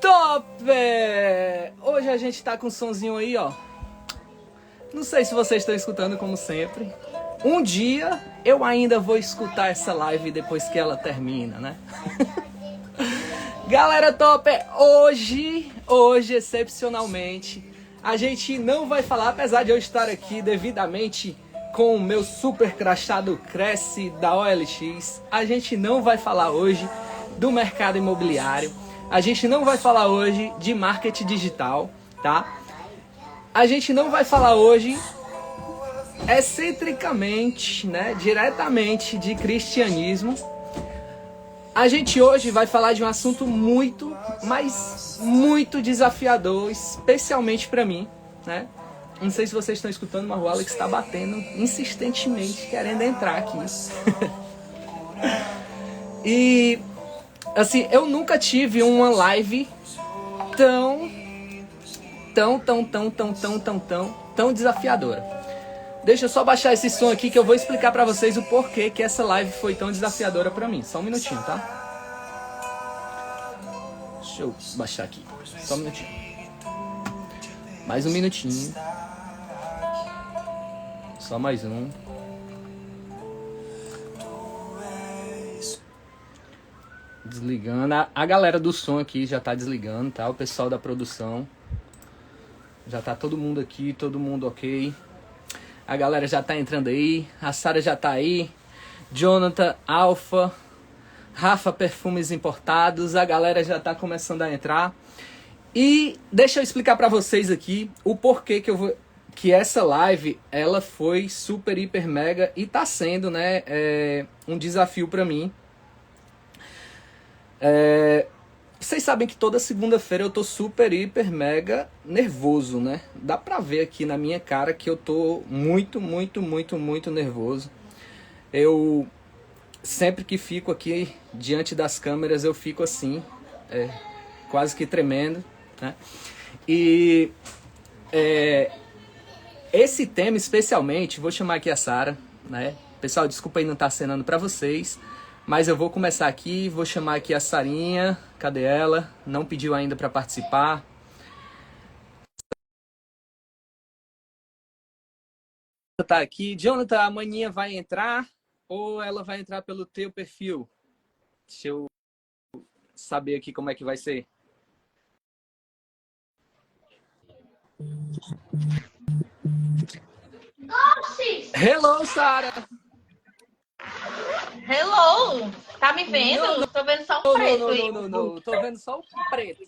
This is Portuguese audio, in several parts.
Top! Hoje a gente tá com um sonzinho aí, ó. Não sei se vocês estão escutando como sempre. Um dia eu ainda vou escutar essa live depois que ela termina, né? Galera top, hoje, excepcionalmente, a gente não vai falar, apesar de eu estar aqui devidamente com o meu super crachado Cresce da OLX, a gente não vai falar hoje do mercado imobiliário, a gente não vai falar hoje de marketing digital, tá? A gente não vai falar hoje excentricamente, né, diretamente de cristianismo. A gente hoje vai falar de um assunto muito, mas muito desafiador, especialmente para mim, né? Não sei se vocês estão escutando, mas o Alex está batendo insistentemente, querendo entrar aqui. E, assim, eu nunca tive uma live tão desafiadora. Deixa eu só baixar esse som aqui que eu vou explicar pra vocês o porquê que essa live foi tão desafiadora pra mim. Só um minutinho, tá? Deixa eu baixar aqui. Só um minutinho. Mais um minutinho. Só mais um. Desligando. A galera do som aqui já tá desligando, tá? O pessoal da produção. Já tá todo mundo aqui, todo mundo ok. A galera já tá entrando aí, a Sara já tá aí, Jonathan, Alfa, Rafa Perfumes Importados, a galera já tá começando a entrar. E deixa eu explicar pra vocês aqui o porquê que essa live, ela foi super, hiper, mega e tá sendo, né, um desafio pra mim. Vocês sabem que toda segunda-feira eu tô super, hiper, mega nervoso, né? Dá pra ver aqui na minha cara que eu tô muito nervoso. Eu sempre que fico aqui diante das câmeras eu fico assim, quase que tremendo, né? E esse tema especialmente, vou chamar aqui a Sara, né? Pessoal, desculpa aí não estar acenando pra vocês. Mas eu vou começar aqui, vou chamar aqui a Sarinha. Cadê ela? Não pediu ainda para participar. Tá aqui. Jonathan, a maninha vai entrar ou ela vai entrar pelo teu perfil? Deixa eu saber aqui como é que vai ser. Hello, Sara! Hello! Tá me vendo? Tô vendo só o preto aí. Não. Tô vendo só o preto.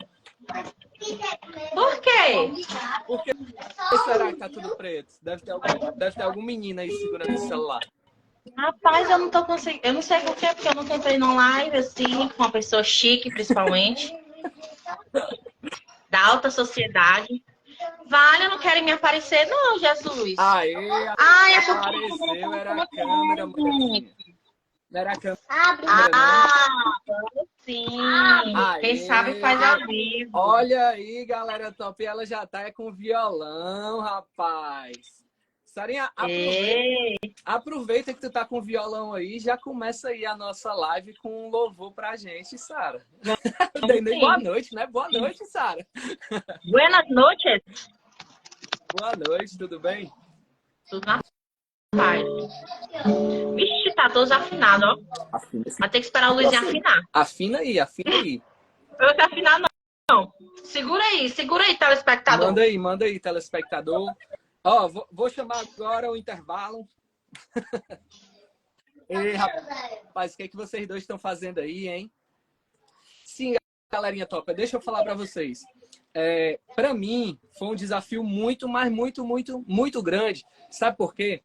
Por quê? Por que será que tá tudo preto? Deve ter algum menino aí segurando esse celular. Rapaz, eu não tô conseguindo. Eu não sei por quê, porque eu nunca entrei numa live assim, com uma pessoa chique, principalmente. Da alta sociedade. Vale, eu não quero me aparecer, não, Jesus. Ai, é porque apareceu, era a câmera, mulherzinha. Não era a câmera, sim. Aê. Quem sabe faz ao vivo. Olha aí, galera top. Ela já tá com violão, rapaz. Sarinha, aproveita que tu tá com violão aí, já começa aí a nossa live com um louvor pra gente, Sara. Boa noite, né? Boa noite, Sara. Buenas noches. Boa noite, tudo bem? Tudo na paz. Vixe, tá todo desafinado, ó. Vai ter que esperar o Luizinho afinar. Afina aí. Eu não sei afinar, não. Segura aí, telespectador. Manda aí, telespectador. Ó, vou chamar agora o intervalo. Ei, rapaz, o que é que vocês dois estão fazendo aí, hein? Sim, galerinha top, deixa eu falar pra vocês. Pra mim, foi um desafio muito grande. Sabe por quê?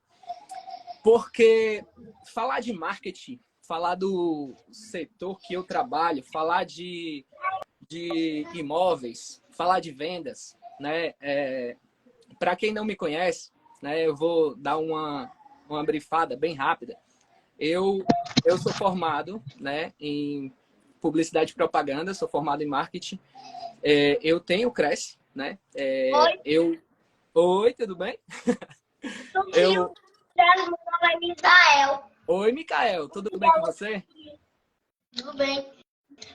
Porque falar de marketing, falar do setor que eu trabalho, falar de imóveis, falar de vendas, né? Para quem não me conhece, né? Eu vou dar uma brifada bem rápida. Eu sou formado, né, em publicidade e propaganda, sou formado em marketing. Eu tenho Cresce, né? Oi, tudo bem? Meu nome é Misael. Oi, Micael, tudo bem com você? Tudo bem.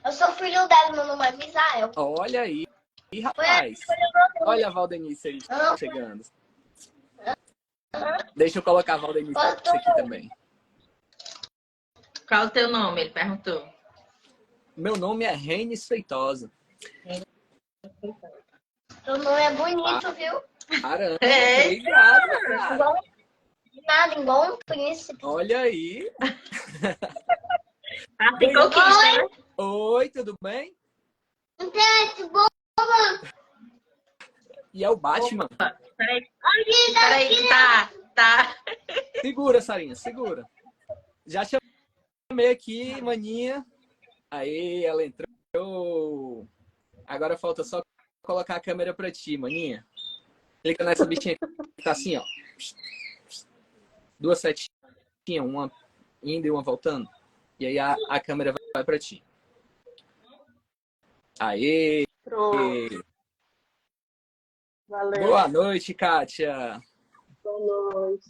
Eu sou filho dela, meu nome é Misael. Olha aí, rapaz. Olha a Valdenice aí chegando. Deixa eu colocar a Valdenice aqui também. Qual é o teu nome? Ele perguntou. Meu nome é Reines Feitosa. Seu nome é bonito, viu? Caramba, É. obrigado, cara. Nada, igual um príncipe. Olha aí. Ah, tem conquista, né? Oi, tudo bem? Um príncipe bom. E é o Batman. Peraí, que tá. Segura, Sarinha, segura. Já chamei aqui, maninha. Aí, ela entrou. Agora falta só colocar a câmera pra ti, maninha. Clica nessa bichinha que tá assim, ó. Duas setinhas, uma indo e uma voltando. E aí a câmera vai pra ti. Aê! Pronto. Valeu. Boa noite, Kátia. Boa noite.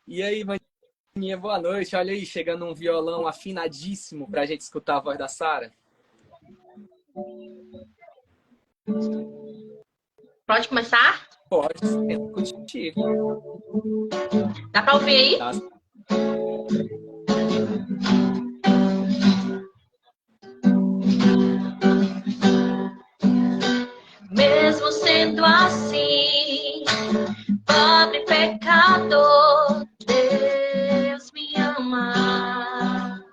E aí, maninha, boa noite. Olha aí, chegando um violão afinadíssimo pra gente escutar a voz da Sara. Pode começar? Pode, é contigo. Dá pra ouvir aí? Tá. Mesmo sendo assim, pobre pecador, Deus me ama.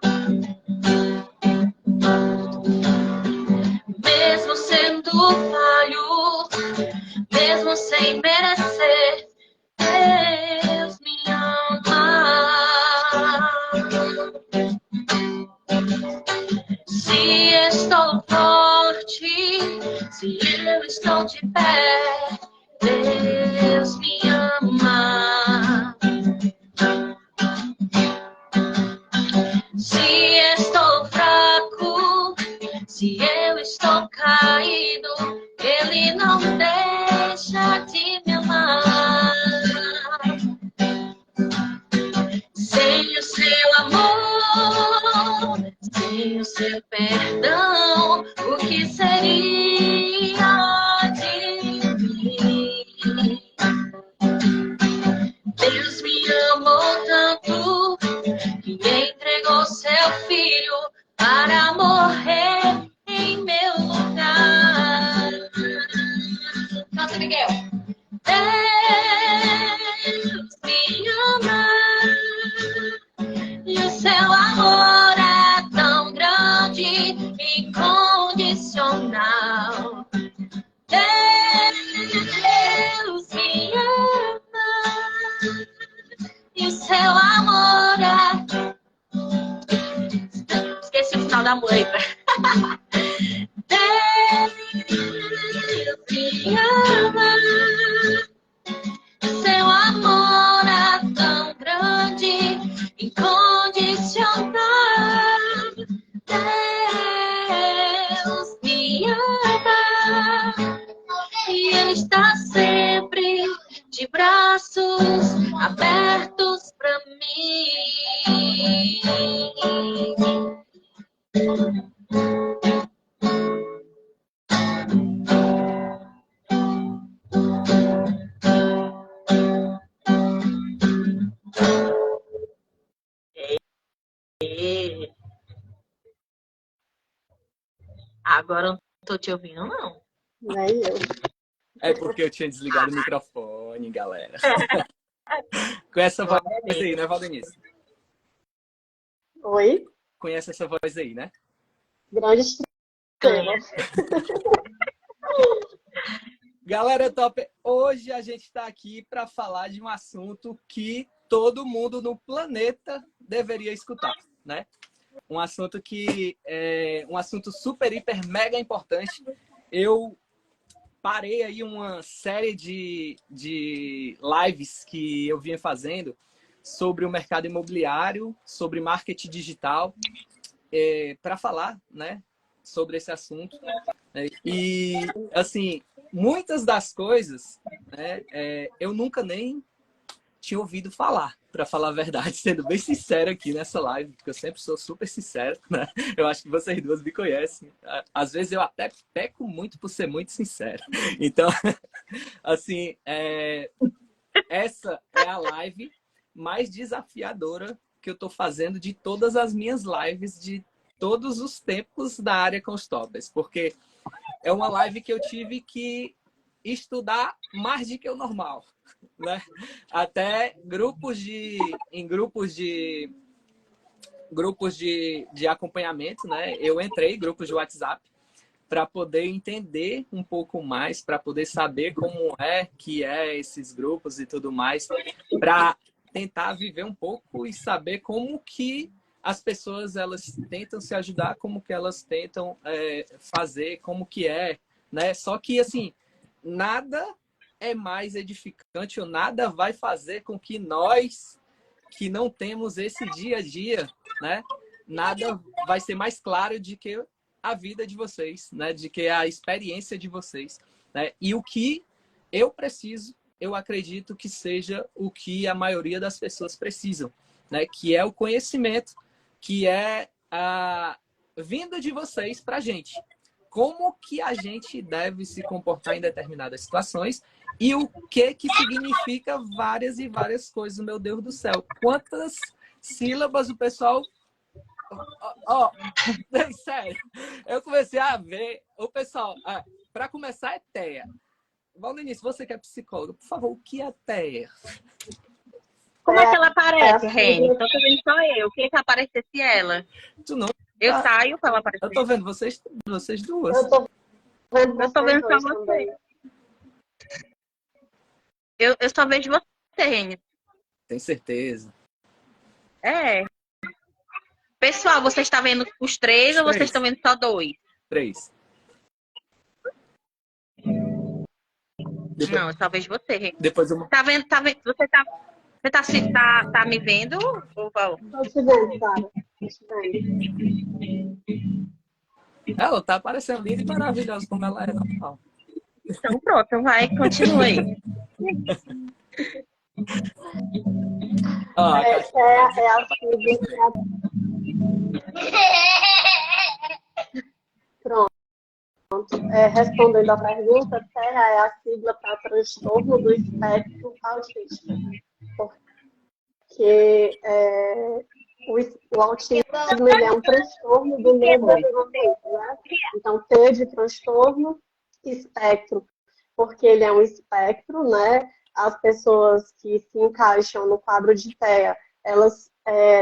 Mesmo sendo falho, mesmo sem merecer, Deus me ama. Se estou forte, se eu estou de pé, Deus me ama. Se estou fraco, se eu estou caído, Ele não deixa de me amar. Sem o seu amor, sem o seu perdão, o que seria de mim? Deus me amou tanto que entregou seu filho para morrer em meu lugar. Canta, Miguel. Deus me ama e o seu amor é tão grande, incondicional. Deus me ama e o seu amor é... Esqueci o final da música. Deus me ama, seu amor é tão grande, incondicional. Deus me ama e Ele está sempre de braços abertos para mim. Agora eu não tô te ouvindo, não. Nem eu. É porque eu tinha desligado o microfone, galera. Com essa voz aí, né, Valdenice? Oi? Conhece essa voz aí, né? Grande estrela. Galera top, hoje a gente está aqui para falar de um assunto que todo mundo no planeta deveria escutar, né? Um assunto que é um assunto super, hiper, mega importante. Eu parei aí uma série de lives que eu vinha fazendo sobre o mercado imobiliário, sobre marketing digital, para falar, né, sobre esse assunto. E, assim, muitas das coisas, né, eu nunca nem tinha ouvido falar, para falar a verdade, sendo bem sincero aqui nessa live, porque eu sempre sou super sincero, né? Eu acho que vocês duas me conhecem. Às vezes eu até peco muito por ser muito sincero. Então, assim, essa é a live mais desafiadora que eu estou fazendo de todas as minhas lives de todos os tempos da área com os toppers, porque é uma live que eu tive que estudar mais do que o normal, né? Até em grupos de acompanhamento, né? Eu entrei em grupos de WhatsApp para poder entender um pouco mais, para poder saber como é que é esses grupos e tudo mais, para tentar viver um pouco e saber como que as pessoas elas tentam se ajudar, como que elas tentam fazer, como que é, né? Só que assim, nada é mais edificante ou nada vai fazer com que nós que não temos esse dia a dia, né? Nada vai ser mais claro de que a vida de vocês, né? De que a experiência de vocês, né? E o que eu preciso, eu acredito que seja o que a maioria das pessoas precisam, né? Que é o conhecimento, que é a vinda de vocês para a gente. Como que a gente deve se comportar em determinadas situações e o que significa várias e várias coisas, meu Deus do céu. Quantas sílabas o pessoal... sério, eu comecei a ver o pessoal... para começar, é TEA. Valdenice, você que é psicóloga, por favor, o que é TEA? Como é que ela aparece, Reni? Tô vendo só eu. Queria que aparecesse ela. Tu não... Eu saio para ela aparecer. Eu tô vendo vocês duas. Eu tô vendo Eu tô vendo só você. você. Eu só vejo você, Reni. Tem certeza? É. Pessoal, vocês estão vendo os três ou vocês estão vendo só dois? 3. Não, eu só vejo você, Reni. Depois eu... Tá vendo? Você tá me vendo, Val? Tô te vendo, Sara. Tô te vendo. Ela tá parecendo linda e maravilhosa como ela é normal. Então pronto, vai, continua aí. Essa é a sigla. Pronto. Respondendo a pergunta, TEA é a sigla para transtorno do espectro autista. Porque o autismo ele é um transtorno do neurodesenvolvimento, né? Então, T de transtorno, espectro, porque ele é um espectro, né? As pessoas que se encaixam no quadro de TEA, elas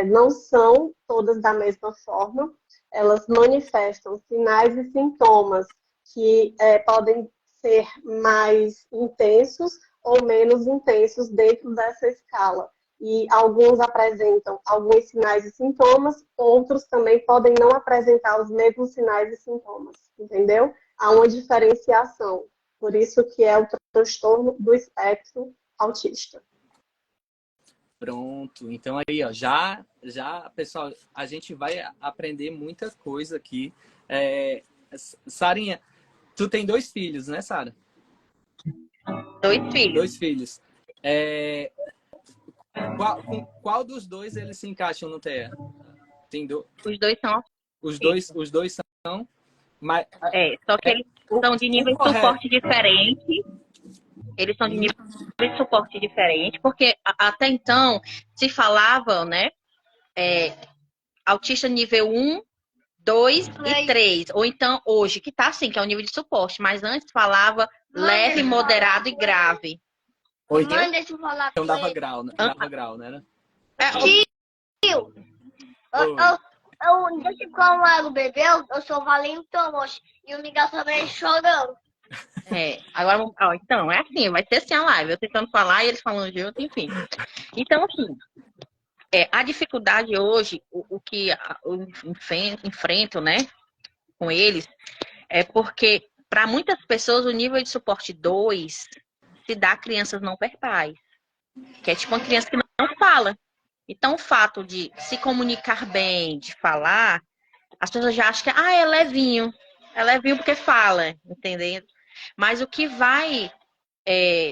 não são todas da mesma forma, elas manifestam sinais e sintomas que podem ser mais intensos ou menos intensos dentro dessa escala. E alguns apresentam alguns sinais e sintomas, outros também podem não apresentar os mesmos sinais e sintomas, entendeu? Há uma diferenciação, por isso que é o transtorno do espectro autista. Pronto, então aí, ó, já, pessoal, a gente vai aprender muita coisa aqui. Sarinha, tu tem 2 filhos, né, Sara? 2 filhos. 2 filhos. Com qual dos dois eles se encaixam no TEA? Os dois são. Os dois são. Mas, só que eles são de nível de suporte diferente. Eles são de nível de suporte diferente, porque até então se falava, né? Autista nível 1, 2 e 3. Ou então hoje, que tá assim, que é o nível de suporte, mas antes falava leve, moderado e grave. Oi, Mãe, deixa eu falar então pra dava ele. grau, né? Tio, deixa eu falar o bebê, eu sou valentão, e o Miguel também chorando. Agora, então, é assim, vai ser assim a live, eu tentando falar e eles falando junto, enfim. Então, assim, a dificuldade hoje, o que eu enfrento, né, com eles, é porque, para muitas pessoas, o nível de suporte 2 se dá a crianças não verbais, que é tipo uma criança que não fala. Então, o fato de se comunicar bem, de falar, as pessoas já acham que é levinho. É levinho porque fala, entendeu? Mas o que vai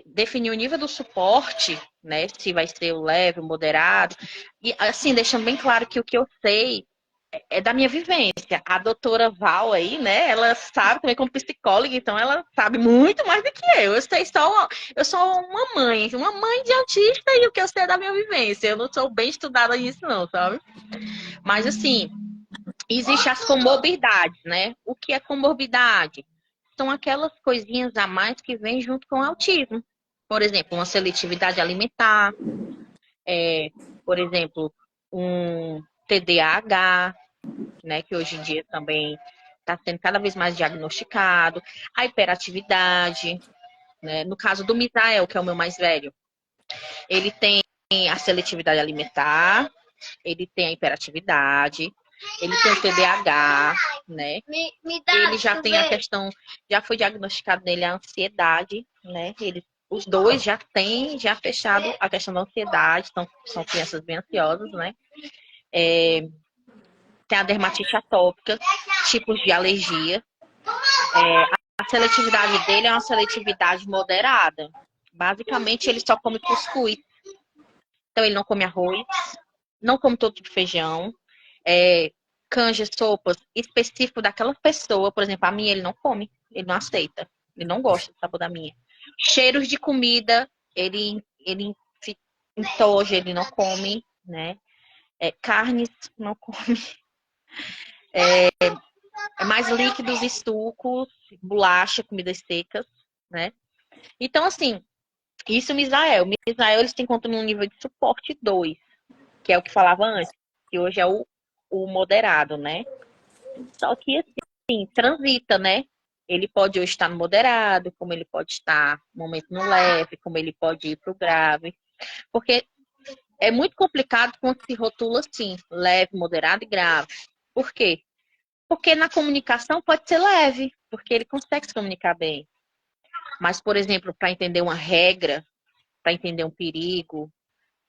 definir o nível do suporte, né? Se vai ser o leve, o moderado. E, assim, deixando bem claro que o que eu sei é da minha vivência. A doutora Val aí, né? Ela sabe também como psicóloga, então ela sabe muito mais do que eu. Eu sou uma mãe de autista e o que eu sei é da minha vivência. Eu não sou bem estudada nisso, não, sabe? Mas assim, existem as comorbidades, né? O que é comorbidade? São aquelas coisinhas a mais que vêm junto com o autismo. Por exemplo, uma seletividade alimentar, por exemplo, um TDAH, né, que hoje em dia também está sendo cada vez mais diagnosticado, a hiperatividade, né? No caso do Misael, que é o meu mais velho, ele tem a seletividade alimentar, ele tem a hiperatividade, ele tem o TDAH, né? Ele já tem a questão, já foi diagnosticado nele a ansiedade, né? Os dois já fechado a questão da ansiedade, são crianças bem ansiosas, né? Tem a dermatite atópica, tipos de alergia. A seletividade dele é uma seletividade moderada. Basicamente, ele só come cuscuz. Então, ele não come arroz, não come todo tipo de feijão, canja, sopas específico daquela pessoa. Por exemplo, a minha ele não come, ele não aceita, ele não gosta do sabor da minha. Cheiros de comida, ele entoja, ele não come, né? Carnes, não come. Mais líquidos e sucos, bolacha, comidas secas, né? Então, assim, isso Misael. Misael, eles se encontram num nível de suporte 2, que é o que falava antes, que hoje é o moderado, né? Só que, assim, transita, né? Ele pode hoje estar no moderado, como ele pode estar no momento no leve, como ele pode ir para o grave. Porque é muito complicado quando se rotula assim, leve, moderado e grave. Por quê? Porque na comunicação pode ser leve, porque ele consegue se comunicar bem. Mas, por exemplo, para entender uma regra, para entender um perigo,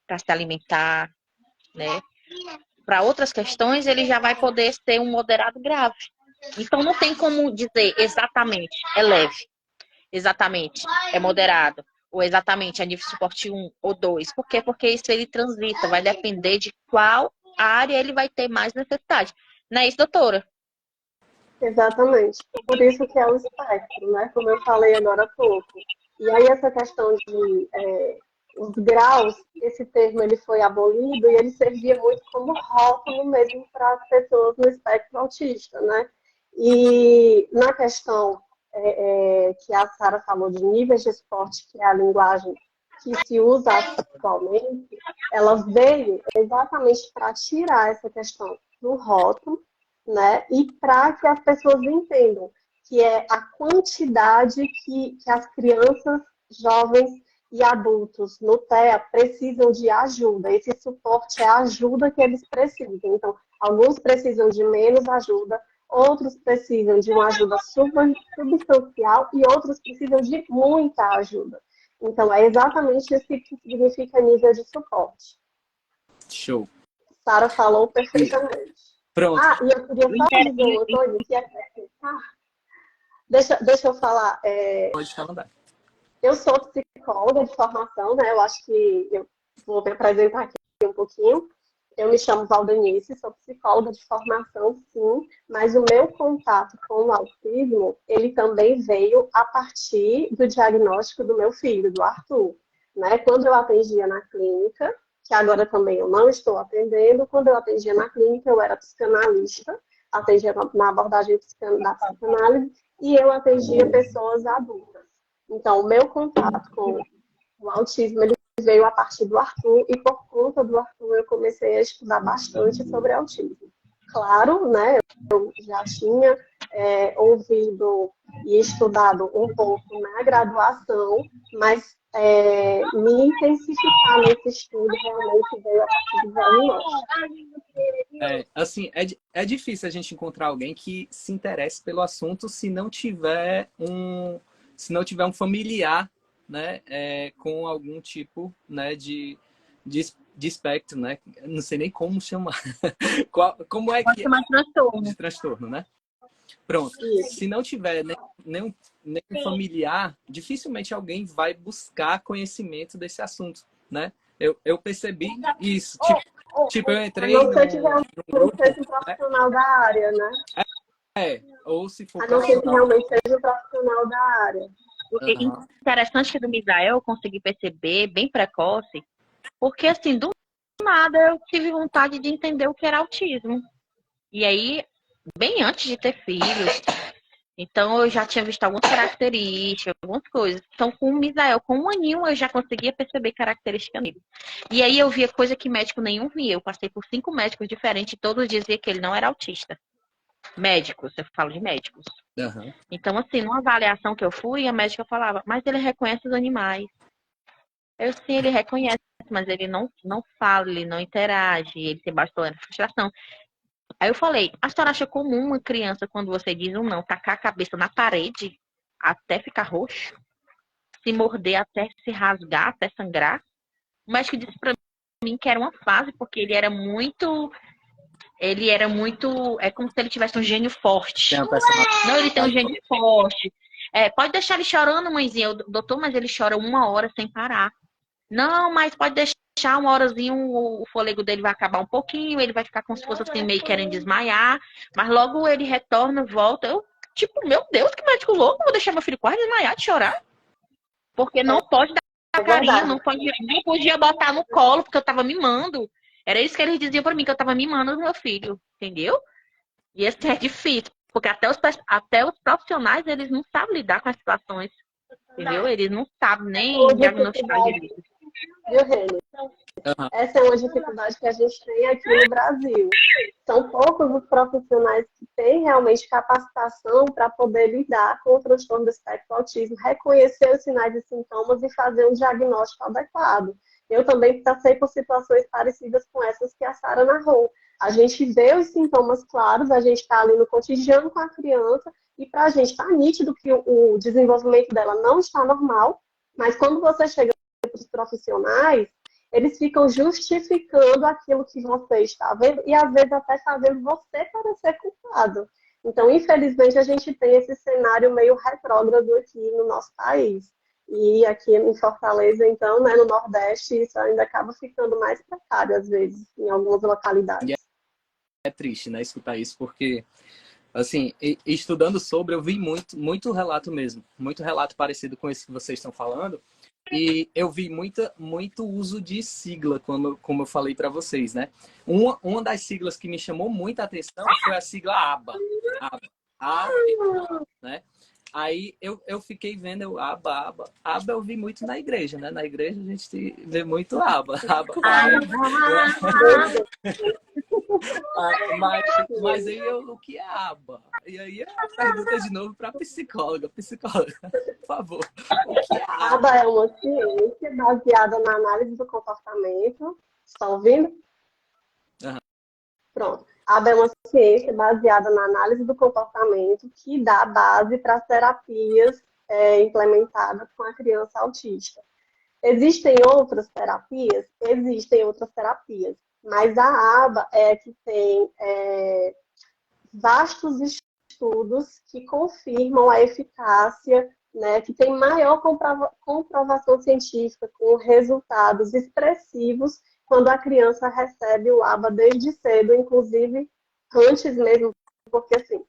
para se alimentar, né? Para outras questões, ele já vai poder ser um moderado grave. Então, não tem como dizer exatamente é leve, exatamente é moderado, ou exatamente é nível de suporte 1 ou 2. Por quê? Porque isso ele transita, vai depender de qual área ele vai ter mais necessidade. Não é isso, doutora? Exatamente. Por isso que é o espectro, né? Como eu falei agora há pouco. E aí essa questão de os graus, esse termo ele foi abolido e ele servia muito como rótulo mesmo para as pessoas no espectro autista, né? E na questão que a Sara falou de níveis de suporte, que é a linguagem que se usa atualmente, ela veio exatamente para tirar essa questão do rótulo, né? E para que as pessoas entendam que é a quantidade que as crianças, jovens e adultos no TEA precisam de ajuda. Esse suporte é a ajuda que eles precisam. Então, alguns precisam de menos ajuda, outros precisam de uma ajuda substancial e outros precisam de muita ajuda. Então, é exatamente isso que significa nível de suporte. Show. Sara falou perfeitamente. Pronto. E eu queria só dizer uma coisa que deixa eu falar. Pode falar. Eu sou psicóloga de formação, né? Eu acho que eu vou me apresentar aqui um pouquinho. Eu me chamo Valdenice, sou psicóloga de formação, sim, mas o meu contato com o autismo, ele também veio a partir do diagnóstico do meu filho, do Arthur, né? Quando eu atendia na clínica, que agora também eu não estou atendendo, quando eu atendia na clínica, eu era psicanalista, atendia na abordagem da psicanálise, e eu atendia pessoas adultas. Então, o meu contato com o autismo, ele veio a partir do Arthur, e por conta do Arthur eu comecei a estudar bastante sobre autismo. Claro, né, eu já tinha ouvido e estudado um pouco na graduação, mas me intensificar nesse estudo realmente veio a partir do diagnóstico. Assim, é difícil a gente encontrar alguém que se interesse pelo assunto se não tiver um familiar, né, com algum tipo, né, de espectro, né? Não sei nem como chamar. Como é que de transtorno, né? Pronto. Se não tiver nenhum familiar, dificilmente alguém vai buscar conhecimento desse assunto, né? Eu percebi isso. Tipo, eu A entrei não ser que num realmente grupo, seja um né? profissional da área, né? Ou se for A não ser que profissional. realmente seja um profissional da área. Porque Aham. interessante que do Misael eu consegui perceber bem precoce, porque assim, do nada eu tive vontade de entender o que era autismo. E aí, bem antes de ter filhos, então eu já tinha visto algumas características, algumas coisas. Então, com o Misael, com 1 aninho, eu já conseguia perceber características nele. E aí eu via coisa que médico nenhum via. Eu passei por 5 médicos diferentes e todos diziam que ele não era autista. Médicos, eu falo de médicos. Aham. Então, assim, numa avaliação que eu fui, a médica falava, mas ele reconhece os animais. Eu sim, ele reconhece, mas ele não fala, ele não interage, ele tem bastante frustração. Aí eu falei, a senhora acha comum uma criança, quando você diz um não, tacar a cabeça na parede até ficar roxo, se morder até se rasgar, até sangrar? O médico disse pra mim que era uma fase, porque é como se ele tivesse um gênio Tem forte. uma personalidade. Não, ele tem um gênio forte. Pode deixar ele chorando, mãezinha. Eu, doutor, mas ele chora 1 hora sem parar. Não, mas pode deixar 1 horazinho, o fôlego dele vai acabar um pouquinho, ele vai ficar como se fosse assim, meio querendo desmaiar, mas logo ele retorna, volta. Eu, tipo, meu Deus, que médico louco, vou deixar meu filho quase desmaiar de chorar. Porque não pode É dar carinho, verdade. não podia botar no colo, porque eu tava mimando. Era isso que eles diziam pra mim, que eu tava mimando o meu filho, entendeu? E esse é difícil, porque até os profissionais, eles não sabem lidar com as situações, entendeu? Eles não sabem Essa é uma nem diagnosticar dificuldade, direito. viu, Reni? Aham. Essa é uma dificuldade que a gente tem aqui no Brasil. São poucos os profissionais que têm realmente capacitação para poder lidar com o transtorno do espectro do autismo, reconhecer os sinais e sintomas e fazer um diagnóstico adequado. Eu também passei por situações parecidas com essas que a Sara narrou. A gente vê os sintomas claros, a gente está ali no cotidiano com a criança e para a gente está nítido que o desenvolvimento dela não está normal, mas quando você chega para os profissionais, eles ficam justificando aquilo que você está vendo e às vezes até fazendo você parecer culpado. Então, infelizmente, a gente tem esse cenário meio retrógrado aqui no nosso país. E aqui em Fortaleza, então, né, no Nordeste, isso ainda acaba ficando mais precário, às vezes, em algumas E localidades. é triste, né, escutar isso, porque, assim, estudando sobre, eu vi muito relato mesmo. Muito relato parecido com esse que vocês estão falando. E eu vi muito uso de sigla, como eu falei para vocês, né? Uma das siglas que me chamou muita atenção foi a sigla ABA. ABA, né? Aí eu fiquei vendo aba eu vi muito na igreja, né? Na igreja a gente vê muito aba, pai. Mas aí o que é aba? E aí a pergunta de novo para psicóloga, por favor, o que é A aba? ABA é uma ciência baseada na análise do comportamento. Estão ouvindo? Aham. Pronto. A ABA é uma ciência baseada na análise do comportamento que dá base para as terapias implementadas com a criança autista. Existem outras terapias? Existem outras terapias, mas a ABA é que tem vastos estudos que confirmam a eficácia, né, que tem maior comprovação científica com resultados expressivos quando a criança recebe o ABA desde cedo, inclusive antes mesmo, porque assim,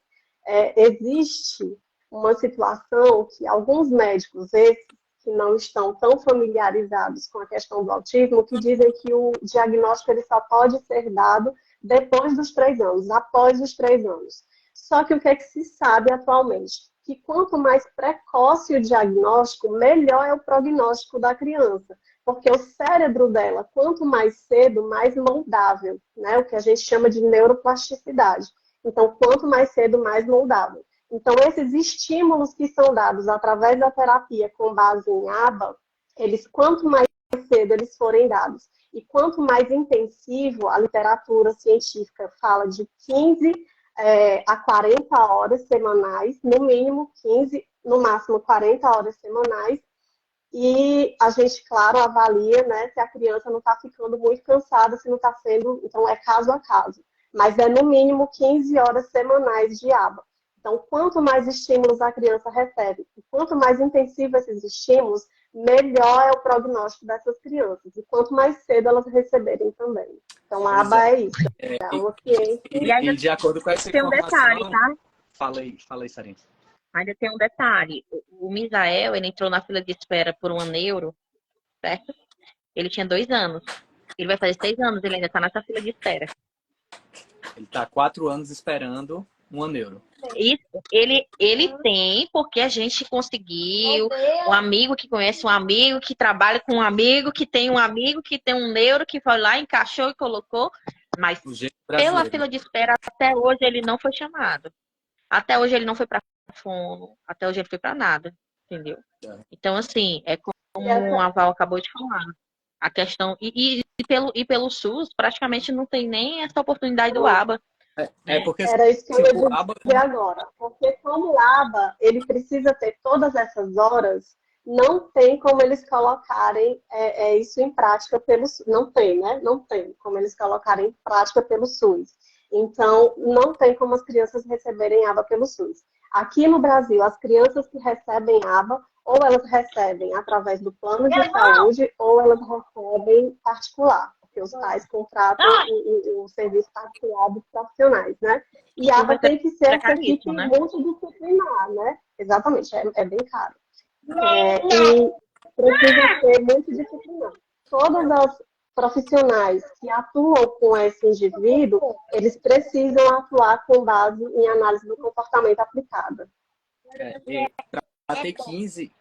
existe uma situação que alguns médicos, esses que não estão tão familiarizados com a questão do autismo, que dizem que o diagnóstico ele só pode ser dado depois dos 3 anos, após os 3 anos. Só que o que é que se sabe atualmente? Que quanto mais precoce o diagnóstico, melhor é o prognóstico da criança. Porque o cérebro dela, quanto mais cedo, mais moldável, né? O que a gente chama de neuroplasticidade. Então, quanto mais cedo, mais moldável. Então, esses estímulos que são dados através da terapia com base em ABA, quanto mais cedo eles forem dados e quanto mais intensivo, a literatura científica fala de 15 a 40 horas semanais, no mínimo 15, no máximo 40 horas semanais, e a gente, claro, avalia, né, se a criança não está ficando muito cansada, se não está sendo, então é caso a caso, mas é no mínimo 15 horas semanais de ABA. Então, quanto mais estímulos a criança recebe, e quanto mais intensivo esses estímulos, melhor é o prognóstico dessas crianças. E quanto mais cedo elas receberem também. Então, a Pois aba é isso. é, É uma ciência. E ainda e de acordo com essa tem um detalhe, informação... tá? Falei, Sarinha. Ainda tem um detalhe. O Misael, ele entrou na fila de espera por uma neuro, certo? Ele tinha 2 anos. Ele vai fazer 6 anos, ele ainda tá nessa fila de espera. Ele tá 4 anos esperando uma neuro. Isso, ele tem, porque a gente conseguiu, um amigo que conhece um amigo, que trabalha com um amigo, que tem um amigo, que tem um neuro, que foi lá, encaixou e colocou, mas O jeito pela brasileiro. fila de espera, até hoje ele não foi chamado. Até hoje ele não foi para fono, até hoje ele foi para nada, entendeu? Então, assim, é como a Val acabou de falar. A questão, e pelo SUS, praticamente não tem nem essa oportunidade do ABA. Porque Era isso que eu ia tipo, aba... dizer agora. Porque como o ABA, ele precisa ter todas essas horas, não tem como eles colocarem isso em prática pelo SUS. Não tem, né? Não tem como eles colocarem em prática pelo SUS. Então, não tem como as crianças receberem ABA pelo SUS. Aqui no Brasil, as crianças que recebem ABA, ou elas recebem através do plano de saúde, ou elas recebem particular, porque os pais contratam o serviço particular dos profissionais, né? E a ABA tem que ser essa equipe multidisciplinar, né? Exatamente, é bem caro. E precisa ser multidisciplinar. Todas as profissionais que atuam com esse indivíduo, eles precisam atuar com base em análise do comportamento aplicada. Para ter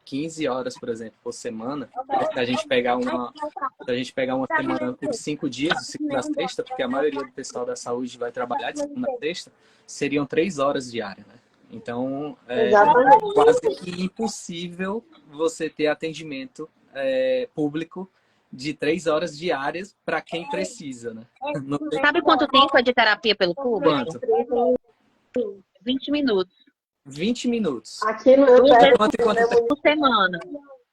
15 horas, por exemplo, por semana, se a gente pegar uma semana por 5 dias, de segunda a sexta, porque a maioria do pessoal da saúde vai trabalhar de segunda a sexta, seriam 3 horas diárias, né? Então, é quase que impossível você ter atendimento público de 3 horas diárias para quem precisa, né? Sabe quanto tempo é de terapia pelo público? Quanto? 20 minutos. 20 minutos. Aqui no Quanto por semana.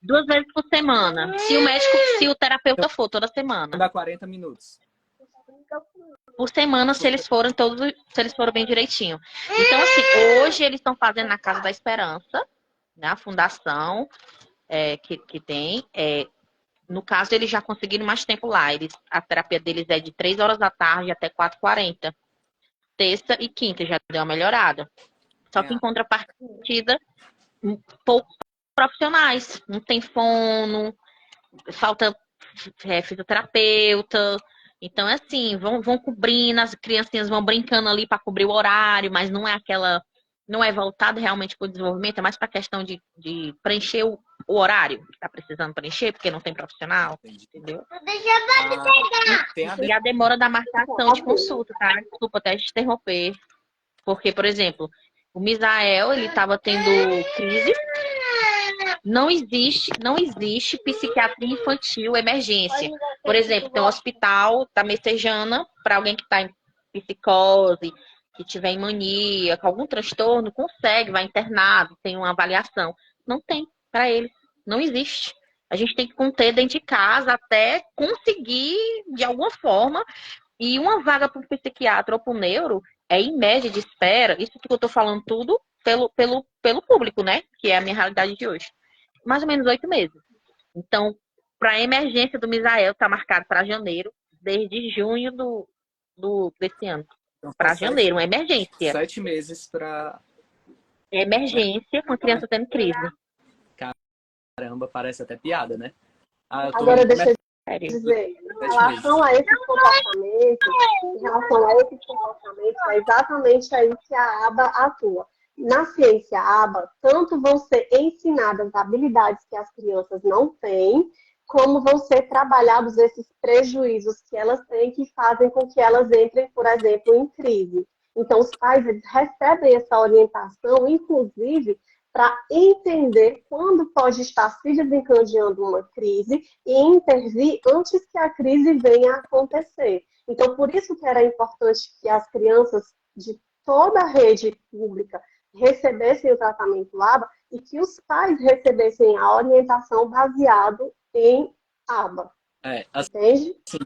2 vezes por semana. Se o terapeuta for toda semana. Dá 40 minutos. Por semana, se eles forem bem direitinho. Então, assim, hoje eles estão fazendo na Casa da Esperança, né? A fundação que tem. No caso, eles já conseguiram mais tempo lá. A terapia deles é de 3 horas da tarde até 4h40. Terça e quinta já deu uma melhorada. Só que em contrapartida, poucos profissionais. Não tem fono, falta fisioterapeuta. Então, é assim, vão cobrindo, as criancinhas vão brincando ali para cobrir o horário, mas não é não é voltado realmente para o desenvolvimento, é mais para a questão de preencher o horário que está precisando preencher, porque não tem profissional, entendeu? E a demora da marcação de consulta, tá? Desculpa até te interromper. Porque, por exemplo, o Misael, ele estava tendo crise. Não existe psiquiatria infantil emergência. Por exemplo, tem um hospital da Messejana para alguém que está em psicose, que tiver em mania, com algum transtorno, consegue, vai internado, tem uma avaliação. Não tem para ele. Não existe. A gente tem que conter dentro de casa até conseguir, de alguma forma, e uma vaga para o psiquiatra ou para o neuro em média de espera, isso que eu estou falando tudo pelo público, né? Que é a minha realidade de hoje. Mais ou menos 8 meses. Então, para a emergência do Misael, está marcado para janeiro, desde junho desse ano. Então, Para janeiro, uma emergência. 7 meses para... Emergência com a criança tendo crise. Caramba, parece até piada, né? Agora, deixa eu dizer, em relação a esses comportamentos, é exatamente aí que a aba atua. Na ciência aba, tanto vão ser ensinadas habilidades que as crianças não têm, como vão ser trabalhados esses prejuízos que elas têm que fazem com que elas entrem, por exemplo, em crise. Então, os pais eles recebem essa orientação, inclusive, para entender quando pode estar se desencadeando uma crise e intervir antes que a crise venha a acontecer. Então, por isso que era importante que as crianças de toda a rede pública recebessem o tratamento ABA e que os pais recebessem a orientação baseado em ABA. Entende? Sim,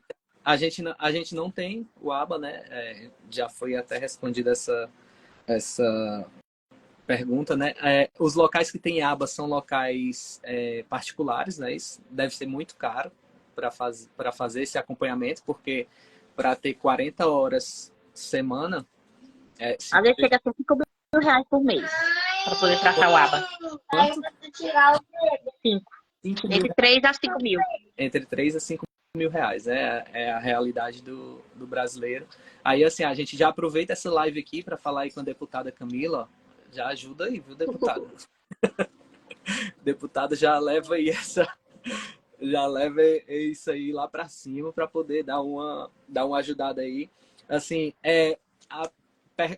a gente não tem o ABA, né? Já foi até respondida essa pergunta, né? Os locais que tem aba são locais particulares, né? Isso deve ser muito caro para fazer esse acompanhamento, porque para ter 40 horas semana. Às vezes chega a ser R$ 5.000 por mês para poder tratar o aba. Aí você tirar o dedo. 5. 5 mil, Entre 3 a 5 mil. entre 3 a 5 mil reais. É a realidade do brasileiro. Aí, assim, a gente já aproveita essa live aqui para falar aí com a deputada Camila. Ó. Já ajuda aí, viu, deputada? Deputada já leva aí já leva isso aí lá para cima para poder dar uma ajudada aí. Assim,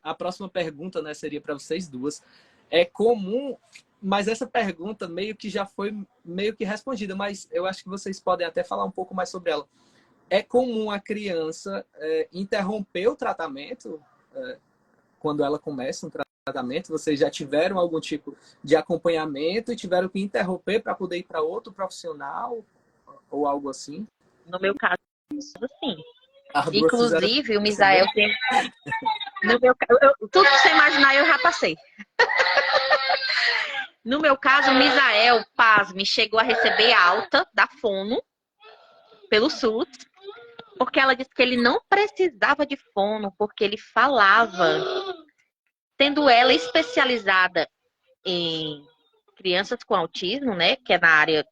a próxima pergunta, né, seria para vocês duas. É comum, mas essa pergunta meio que já foi meio que respondida, mas eu acho que vocês podem até falar um pouco mais sobre ela. É comum a criança interromper o tratamento quando ela começa um tratamento? Vocês já tiveram algum tipo de acompanhamento e tiveram que interromper para poder ir para outro profissional ou algo assim? No meu caso, sim. As duas Inclusive, fizeram... o Misael tem... No meu... tudo que você imaginar, eu já passei. No meu caso, o Misael, pasme, chegou a receber alta da fono pelo SUS, porque ela disse que ele não precisava de fono, porque ele falava. Tendo ela especializada em crianças com autismo, né, que é na área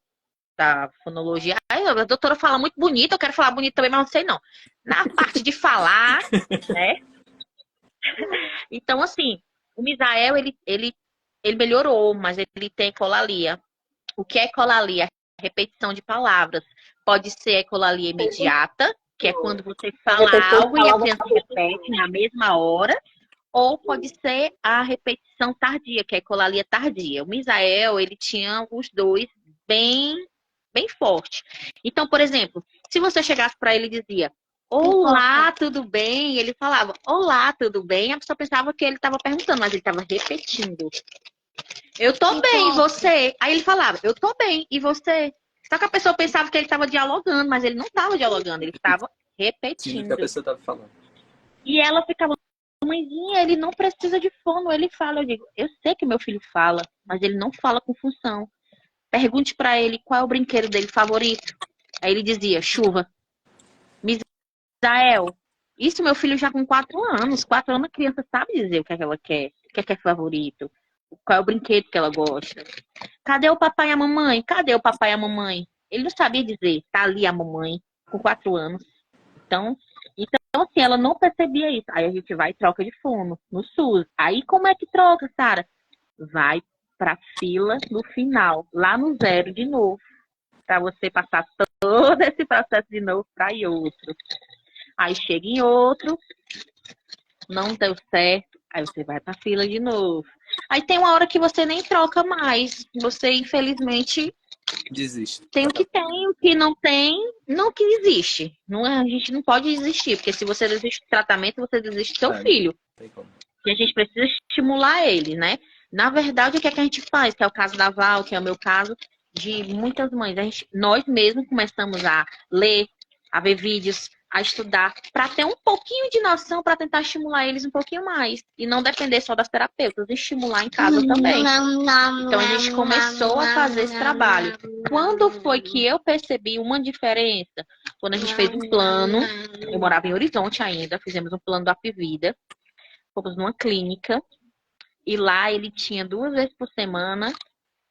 da fonologia. Ai, a doutora fala muito bonito, eu quero falar bonito também, mas não sei não. Na parte de falar, né? Então, assim, o Misael, ele melhorou, mas ele tem ecolalia. O que é ecolalia? Repetição de palavras. Pode ser ecolalia imediata, que é quando você fala algo e a criança repete na mesma hora. Ou pode ser a repetição tardia, que é a ecolalia tardia. O Misael, ele tinha os dois bem forte. Então, por exemplo, se você chegasse para ele e dizia: olá, tudo bem? Ele falava: olá, tudo bem? A pessoa pensava que ele estava perguntando, mas ele estava repetindo. Eu tô bem, e você? Aí ele falava: eu tô bem, e você? Só que a pessoa pensava que ele estava dialogando, mas ele não estava dialogando, ele estava repetindo. Sim, que a pessoa estava falando. E ela ficava: mãezinha, ele não precisa de fono, ele fala. Eu digo: eu sei que meu filho fala, mas ele não fala com função. Pergunte pra ele qual é o brinquedo dele favorito. Aí ele dizia: chuva. Misael, isso meu filho já com 4 anos. 4 anos a criança sabe dizer o que é que ela quer, o que é favorito, qual é o brinquedo que ela gosta. Cadê o papai e a mamãe? Cadê o papai e a mamãe? Ele não sabia dizer: tá ali a mamãe, com 4 anos. Então, assim, ela não percebia isso. Aí a gente vai e troca de fono no SUS. Aí como é que troca, Sara? Vai pra fila no final, lá no 0 de novo. Pra você passar todo esse processo de novo pra ir outro. Aí chega em outro, não deu certo, aí você vai pra fila de novo. Aí tem uma hora que você nem troca mais. Você, infelizmente... Desiste. Tem o que tem, o que não tem, não que existe. Não, a gente não pode desistir, porque se você desiste do tratamento, você desiste do seu filho. Tem como. E a gente precisa estimular ele, né? Na verdade, o que é que a gente faz? Que é o caso da Val, que é o meu caso, de muitas mães. Nós mesmos começamos a ler, a ver vídeos, a estudar, para ter um pouquinho de noção, para tentar estimular eles um pouquinho mais. E não depender só das terapeutas, estimular em casa também. Então a gente começou a fazer esse trabalho. Quando foi que eu percebi uma diferença? Quando a gente fez um plano, eu morava em Horizonte ainda, fizemos um plano do Apvida, fomos numa clínica, e lá ele tinha 2 vezes por semana,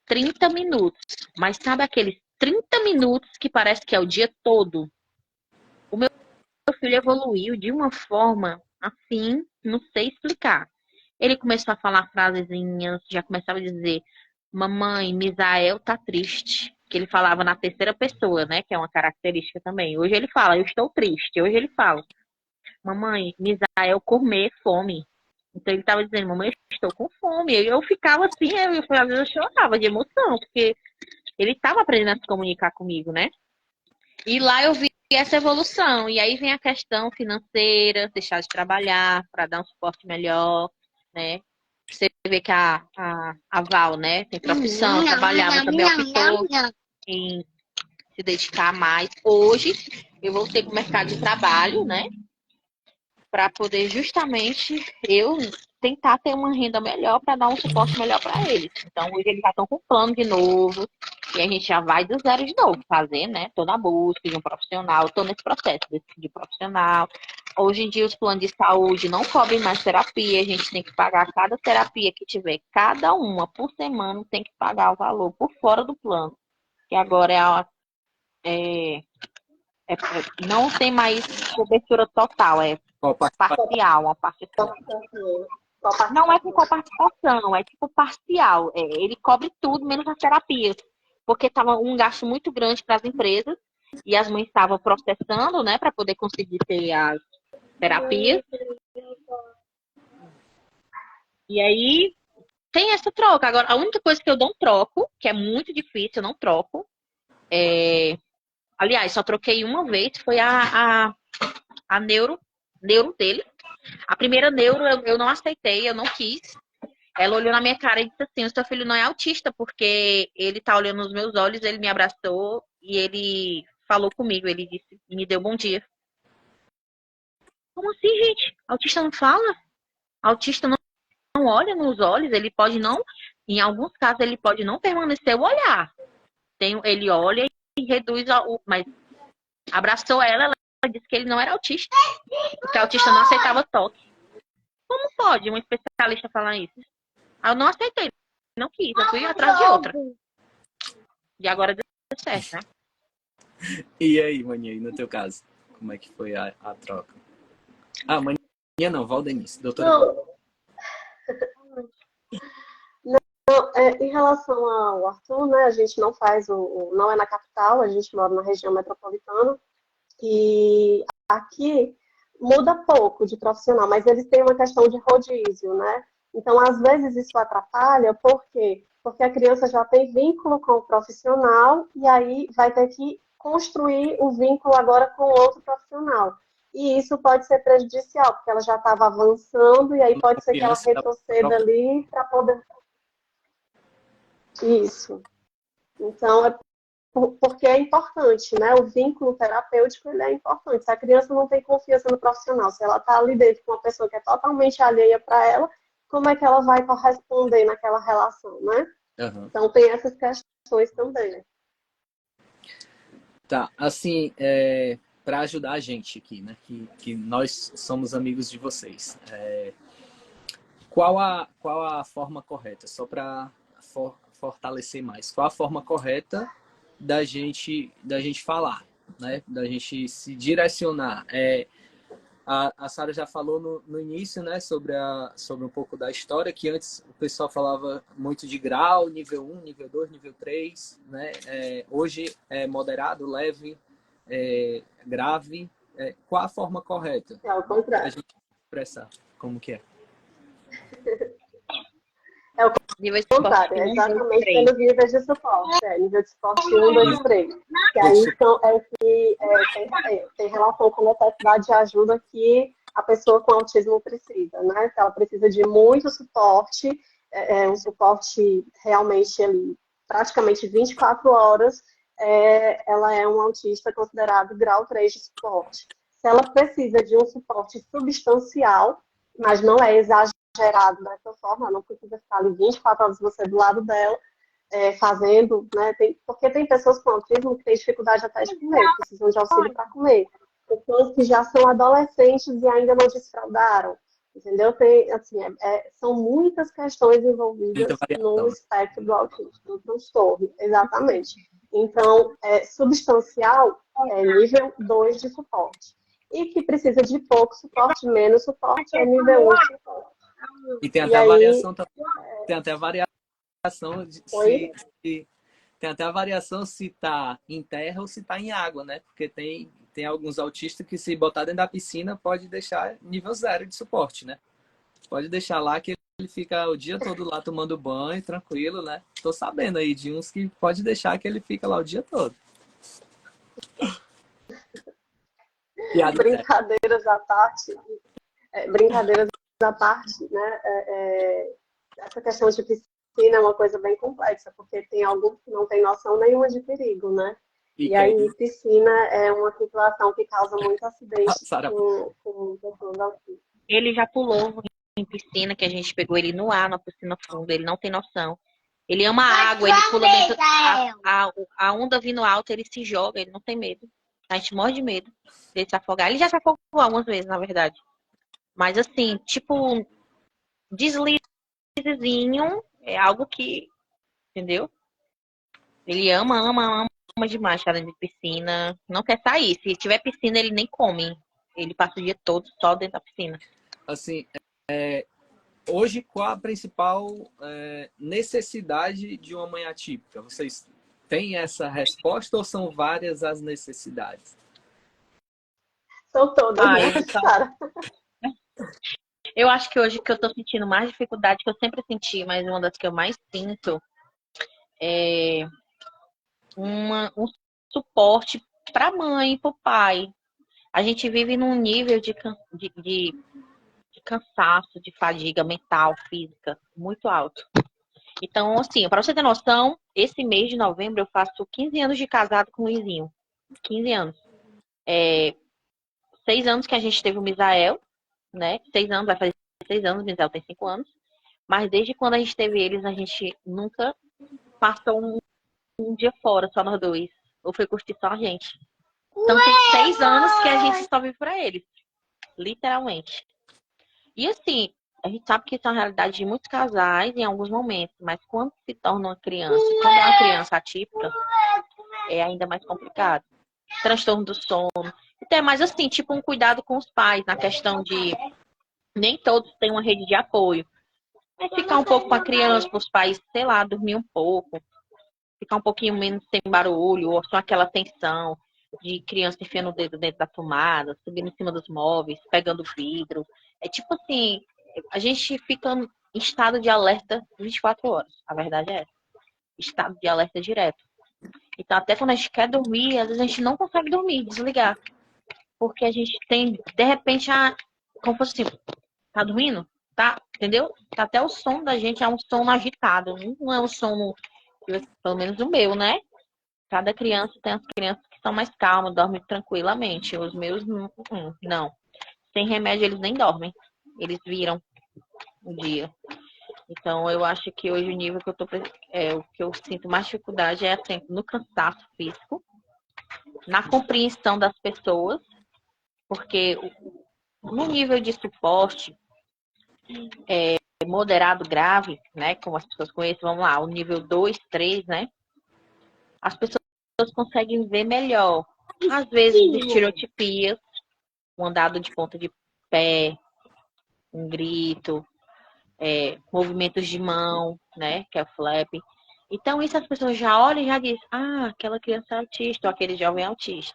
30 minutos. Mas sabe aqueles 30 minutos que parece que é o dia todo? O meu filho evoluiu de uma forma assim, não sei explicar. Ele começou a falar frasezinhas, já começava a dizer: mamãe, Misael tá triste. Que ele falava na terceira pessoa, né? Que é uma característica também. Hoje ele fala: eu estou triste. Hoje ele fala: mamãe, Misael comer fome. Então ele estava dizendo: mamãe, eu estou com fome. Eu ficava assim, às vezes eu chorava de emoção, porque ele estava aprendendo a se comunicar comigo, né? E lá eu vi essa evolução. E aí vem a questão financeira, deixar de trabalhar para dar um suporte melhor, né? Você vê que a Val, né, tem profissão, trabalhava, também optou em se dedicar mais. Hoje eu voltei para o mercado de trabalho, né? para poder justamente eu tentar ter uma renda melhor para dar um suporte melhor para eles. Então, hoje eles já estão com plano de novo e a gente já vai do zero de novo, fazer, né, toda a busca de um profissional. Estou nesse processo de profissional. Hoje em dia, os planos de saúde não cobrem mais terapia, a gente tem que pagar cada terapia que tiver, cada uma por semana, tem que pagar o valor por fora do plano. Que agora não tem mais cobertura total, é Qual parte? parcial, uma parte não é com coparticipação, é tipo parcial. Ele cobre tudo, menos as terapias. Porque estava um gasto muito grande para as empresas e as mães estavam processando, né, para poder conseguir ter as terapias. E aí tem essa troca. Agora, a única coisa que eu não troco, que é muito difícil, eu não troco. Aliás, só troquei uma vez, foi a neuro dele. A primeira neuro eu não aceitei, eu não quis. Ela olhou na minha cara e disse assim, o seu filho não é autista, porque ele tá olhando nos meus olhos, ele me abraçou e ele falou comigo, ele disse, me deu bom dia. Como assim, gente? Autista não fala? Autista não olha nos olhos, ele pode não, em alguns casos, ele pode não permanecer o olhar. Ele olha e reduz, mas abraçou ela disse que ele não era autista, porque autista não aceitava toque. Como pode um especialista falar isso? Eu não aceitei, não quis, eu fui atrás de outra. E agora deu certo, né? E aí, Maninha, no teu caso? Como é que foi a troca? Ah, Maninha não, Valdenice, doutora. Em relação ao Arthur, né, a gente não faz não é na capital, a gente mora na região metropolitana e aqui muda pouco de profissional, mas eles têm uma questão de rodízio, né? Então, às vezes isso atrapalha, por quê? Porque a criança já tem vínculo com o profissional e aí vai ter que construir o vínculo agora com outro profissional. E isso pode ser prejudicial, porque ela já estava avançando e aí pode ser que ela retroceda ali para poder... Isso. Então, porque é importante, né? O vínculo terapêutico ele é importante. Se a criança não tem confiança no profissional, se ela está ali dentro com uma pessoa que é totalmente alheia para ela, como é que ela vai corresponder naquela relação, né? Uhum. Então, tem essas questões também. Tá, assim, para ajudar a gente aqui, né? Que nós somos amigos de vocês. Qual a forma correta? Só para fortalecer mais. Qual a forma correta da gente falar, né? Da gente se direcionar. A Sara já falou no início, né? Sobre um pouco da história, que antes o pessoal falava muito de grau, nível 1, nível 2, nível 3, né? Hoje é moderado, leve, grave. Qual a forma correta? É o contrário. A gente expressar como que é. É o contrário, é exatamente pelos níveis de suporte. Nível de suporte 1, 2 e 3. Que aí tem relação com a necessidade de ajuda que a pessoa com autismo precisa, né? Se ela precisa de muito suporte, um suporte realmente ali, praticamente 24 horas, ela é um autista considerado grau 3 de suporte. Se ela precisa de um suporte substancial, mas não é exagerado dessa forma, não precisa ficar ali 24 horas você do lado dela, fazendo, né? Porque tem pessoas com autismo que têm dificuldade até de comer, precisam de auxílio para comer. Pessoas que já são adolescentes e ainda não desfraudaram, entendeu? São muitas questões envolvidas no espectro do autismo, do transtorno, exatamente. Então, substancial é nível 2 de suporte. E que precisa de pouco suporte, menos suporte, é nível 1 de suporte. E tem até a variação também. Tem até a variação tem até a variação se está em terra ou se está em água, né? Porque tem alguns autistas que se botar dentro da piscina pode deixar nível 0 de suporte, né? Pode deixar lá que ele fica o dia todo lá tomando banho, tranquilo, né? Tô sabendo aí de uns que pode deixar que ele fica lá o dia todo. Brincadeiras à parte, né? Essa questão de piscina é uma coisa bem complexa, porque tem alguns que não têm noção nenhuma de perigo, né? E aí, piscina é uma situação que causa muito acidente Sara, com pessoas autistas. Ele já pulou em piscina, que a gente pegou ele no ar, na piscina funda, ele não tem noção. Ele ama a água, ele pula dentro. A onda vindo alta, ele se joga, ele não tem medo. A gente morre de medo dele se afogar. Ele já se afogou algumas vezes, na verdade. Mas assim, tipo, deslizezinho é algo que, entendeu? Ele ama demais estar dentro de piscina. Não quer sair. Se tiver piscina, ele nem come. Ele passa o dia todo só dentro da piscina. assim, hoje qual a principal necessidade de uma mãe atípica? Vocês têm essa resposta ou são várias as necessidades? São todas, né, Sara? Eu acho que hoje que eu tô sentindo mais dificuldade, que eu sempre senti, mas uma das que eu mais sinto é um suporte para mãe e para o pai. A gente vive num nível de cansaço, de fadiga mental, física, muito alto. Então, assim, para você ter noção, esse mês de novembro eu faço 15 anos de casado com o Luizinho. 15 anos. 6 anos que a gente teve o Misael, né? 6 anos, vai fazer 6 anos, o Misael tem 5 anos. Mas desde quando a gente teve eles, a gente nunca passou um dia fora, só nós dois. Ou foi curtir só a gente. Então tem 6 anos que a gente só vive pra eles. Literalmente. E assim, a gente sabe que isso é uma realidade de muitos casais em alguns momentos, mas quando se torna uma criança, quando é uma criança atípica, é ainda mais complicado. Transtorno do sono. Então é mais assim, tipo um cuidado com os pais, na questão de nem todos têm uma rede de apoio. Mas ficar um pouco com a criança, para os pais, sei lá, dormir um pouco, ficar um pouquinho menos sem barulho, ou só aquela tensão de criança enfiando o dedo dentro da tomada, subindo em cima dos móveis, pegando vidro. É tipo assim, a gente fica em estado de alerta 24 horas. A verdade é essa. Estado de alerta direto. Então, até quando a gente quer dormir, às vezes a gente não consegue dormir, desligar. Porque a gente tem, de repente, como fosse assim, tá dormindo? Tá, entendeu? Tá até o som da gente é um som agitado. Não é um som, pelo menos o meu, né? Cada criança tem as crianças que são mais calmas, dormem tranquilamente. Os meus, não. Sem remédio, eles nem dormem. Eles viram o dia. Então, eu acho que hoje o nível que eu tô, o que eu sinto mais dificuldade é assim, no cansaço físico, na compreensão das pessoas, porque no nível de suporte moderado, grave, né, como as pessoas conhecem, vamos lá, o nível 2, 3, né, as pessoas conseguem ver melhor. Às vezes, estereotipias, um andado de ponta de pé, um grito, movimentos de mão, né, que é o flap. Então, isso as pessoas já olham e já dizem, aquela criança é autista, ou aquele jovem é autista.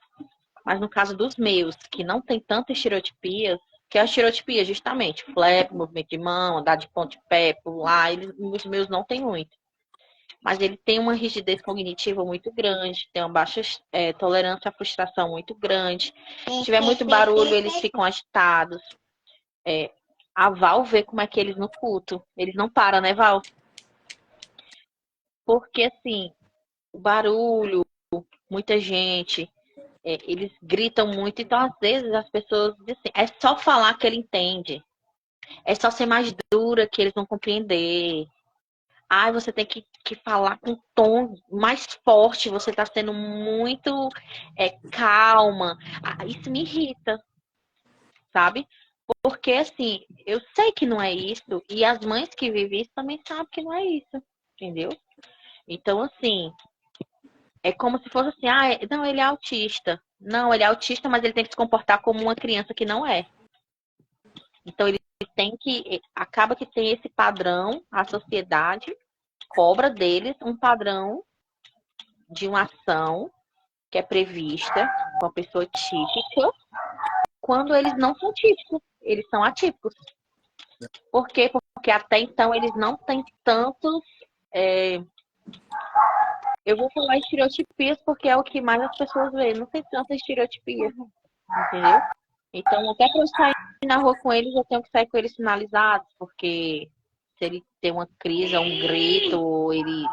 Mas no caso dos meus, que não tem tantas estereotipias, que é a estereotipia, justamente, flap, movimento de mão, andar de ponta de pé, pular, os meus não tem muito. Mas ele tem uma rigidez cognitiva muito grande, tem uma baixa tolerância à frustração muito grande. Se tiver muito barulho, eles ficam agitados. A Val vê como é que eles no culto. Eles não param, né, Val? Porque, assim, o barulho, muita gente, eles gritam muito. Então, às vezes, as pessoas dizem assim, é só falar que ele entende. É só ser mais dura que eles vão compreender. Você tem que falar com um tom mais forte, você está sendo muito calma. Isso me irrita, sabe? Porque, assim, eu sei que não é isso, e as mães que vivem isso também sabem que não é isso, entendeu? Então, assim, é como se fosse assim, não, ele é autista. Não, ele é autista, mas ele tem que se comportar como uma criança que não é. Então, ele tem que, acaba que tem esse padrão, a sociedade cobra deles um padrão de uma ação que é prevista com a pessoa típica, quando eles não são típicos, eles são atípicos. Por quê? Porque até então eles não têm tantos. Eu vou falar estereotipias porque é o que mais as pessoas veem. Não tem tantas estereotipias, entendeu? Então, até para eu sair na rua com eles, eu tenho que sair com eles sinalizados, porque se ele tem uma crise, um grito, ou ele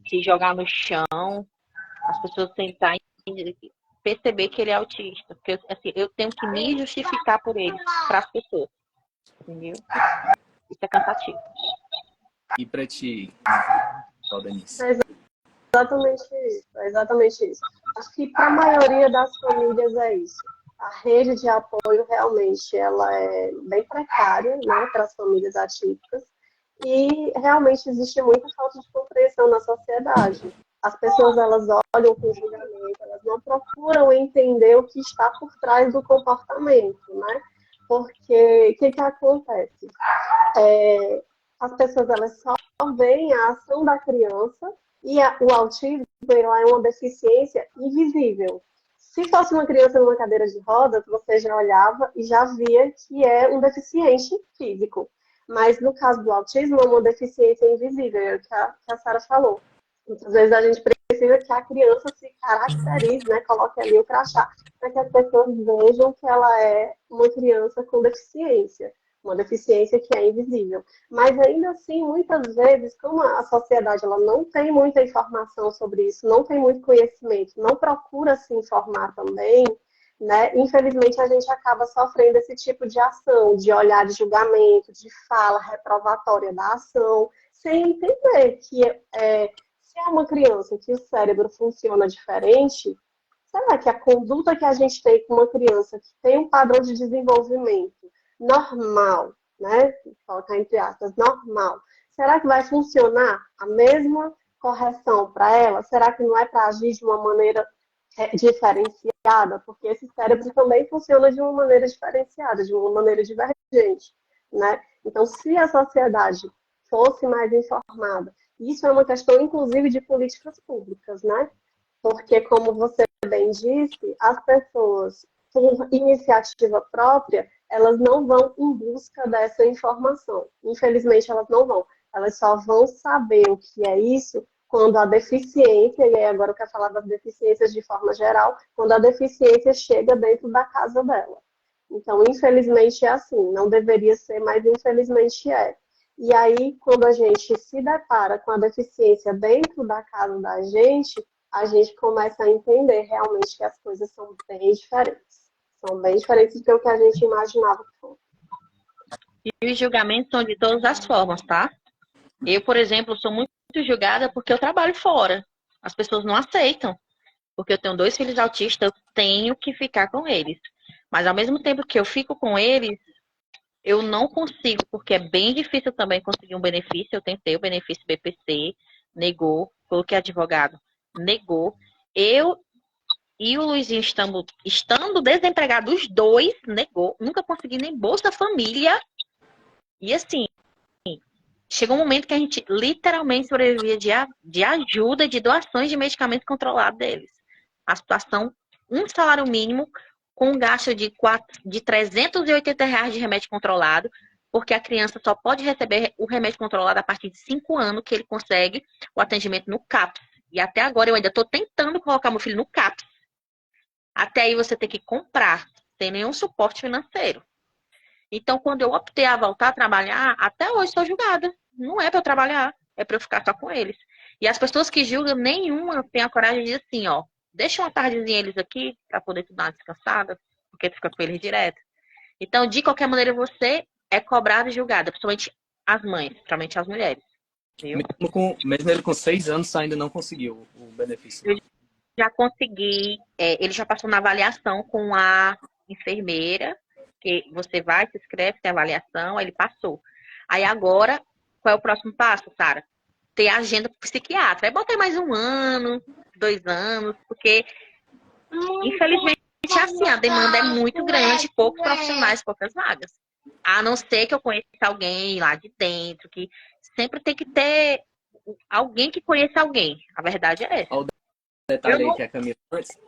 se jogar no chão, As pessoas tentarem perceber que ele é autista. Porque assim, eu tenho que me justificar por ele, para as pessoas. Entendeu? Isso é cansativo. E pra ti, Denise? É exatamente isso, é exatamente isso. Acho que para a maioria das famílias é isso. A rede de apoio realmente ela é bem precária, né, para as famílias atípicas e realmente existe muita falta de compreensão na sociedade. As pessoas elas olham com julgamento, elas não procuram entender o que está por trás do comportamento, né? Porque o que acontece? As pessoas elas só veem a ação da criança e o autismo ela é uma deficiência invisível. Se fosse uma criança numa cadeira de rodas, você já olhava e já via que é um deficiente físico. Mas no caso do autismo, é uma deficiência invisível, é o que a Sara falou. Muitas vezes a gente precisa que a criança se caracterize, né, coloque ali o crachá, para que as pessoas vejam que ela é uma criança com deficiência, uma deficiência que é invisível. Mas ainda assim, muitas vezes, como a sociedade ela não tem muita informação sobre isso, não tem muito conhecimento, não procura se informar também, né? Infelizmente a gente acaba sofrendo esse tipo de ação, de olhar de julgamento, de fala reprovatória da ação, sem entender que se é uma criança que o cérebro funciona diferente, será que a conduta que a gente tem com uma criança que tem um padrão de desenvolvimento normal, né? Colocar entre aspas, normal. Será que vai funcionar a mesma correção para ela? Será que não é para agir de uma maneira diferenciada? Porque esse cérebro também funciona de uma maneira diferenciada, de uma maneira divergente, né? Então, se a sociedade fosse mais informada, isso é uma questão, inclusive, de políticas públicas, né? Porque, como você bem disse, as pessoas, por iniciativa própria, elas não vão em busca dessa informação. Infelizmente, elas não vão. Elas só vão saber o que é isso quando a deficiência, e aí agora eu quero falar das deficiências de forma geral, quando a deficiência chega dentro da casa dela. Então, infelizmente é assim, não deveria ser, mas infelizmente é. E aí, quando a gente se depara com a deficiência dentro da casa da gente, a gente começa a entender realmente que as coisas são bem diferentes. São bem diferentes do que a gente imaginava que fosse. E os julgamentos são de todas as formas, tá? Eu, por exemplo, sou muito julgada porque eu trabalho fora. As pessoas não aceitam. Porque eu tenho 2 filhos autistas, eu tenho que ficar com eles. Mas ao mesmo tempo que eu fico com eles, eu não consigo, porque é bem difícil também conseguir um benefício. Eu tentei o benefício BPC, negou, coloquei advogado, negou. Eu e o Luizinho estando desempregados, os dois, negou. Nunca consegui nem Bolsa Família. E assim, chegou um momento que a gente literalmente sobrevivia de ajuda, de doações de medicamento controlado deles. A situação, um salário mínimo com um gasto de R$ 380 de remédio controlado, porque a criança só pode receber o remédio controlado a partir de 5 anos, que ele consegue o atendimento no CAPS. E até agora eu ainda estou tentando colocar meu filho no CAPS. Até aí você tem que comprar, sem nenhum suporte financeiro. Então, quando eu optei a voltar a trabalhar, até hoje sou julgada. Não é para eu trabalhar, é para eu ficar só com eles. E as pessoas que julgam, nenhuma tem a coragem de dizer assim, ó, deixa uma tardezinha eles aqui, para poder tu dar uma descansada, porque tu fica com eles direto. Então, de qualquer maneira, você é cobrada e julgada, principalmente as mães, principalmente as mulheres. Viu? Mesmo ele com 6 anos, ainda não conseguiu o benefício. Eu já consegui, ele já passou na avaliação com a enfermeira, que você vai, se inscreve, tem avaliação, aí ele passou. Aí agora, qual é o próximo passo, Sara? Ter agenda pro psiquiatra. Aí botei mais 1 ano, 2 anos, porque infelizmente é assim, a demanda é muito grande, poucos profissionais, poucas vagas. A não ser que eu conheça alguém lá de dentro, que sempre tem que ter alguém que conheça alguém. A verdade é essa. Detalhe aí que a Camila.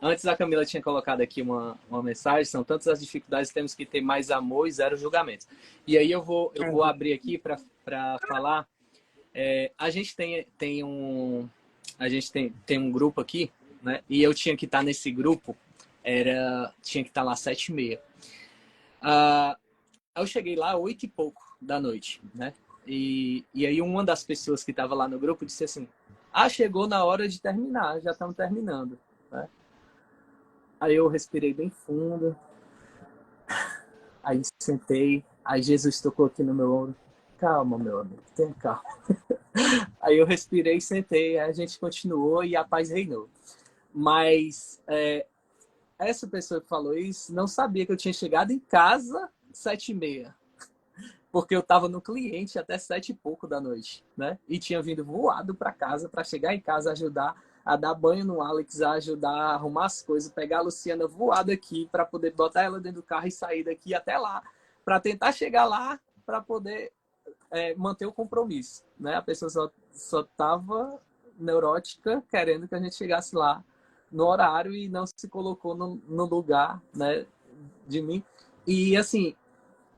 Antes a Camila tinha colocado aqui uma mensagem, são tantas as dificuldades, temos que ter mais amor e 0 julgamentos. E aí eu vou abrir aqui para falar. A gente tem um grupo aqui, né? E eu tinha que estar nesse grupo, tinha que estar lá 7h30. Eu cheguei lá 8 e pouco da noite, né? E aí uma das pessoas que estava lá no grupo disse assim: Ah, chegou na hora de terminar, já estamos terminando, né? Aí eu respirei bem fundo, aí sentei, aí Jesus tocou aqui no meu ombro. Calma, meu amigo, tenha calma. Aí eu respirei e sentei, aí a gente continuou e a paz reinou. Mas essa pessoa que falou isso não sabia que eu tinha chegado em casa 7h30. Porque eu estava no cliente até 7 e pouco da noite, né? E tinha vindo voado para casa para chegar em casa, ajudar a dar banho no Alex, a ajudar a arrumar as coisas, pegar a Luciana voada aqui para poder botar ela dentro do carro e sair daqui até lá, para tentar chegar lá para poder manter o compromisso, né? A pessoa só tava neurótica, querendo que a gente chegasse lá no horário e não se colocou no lugar, né, de mim. E assim,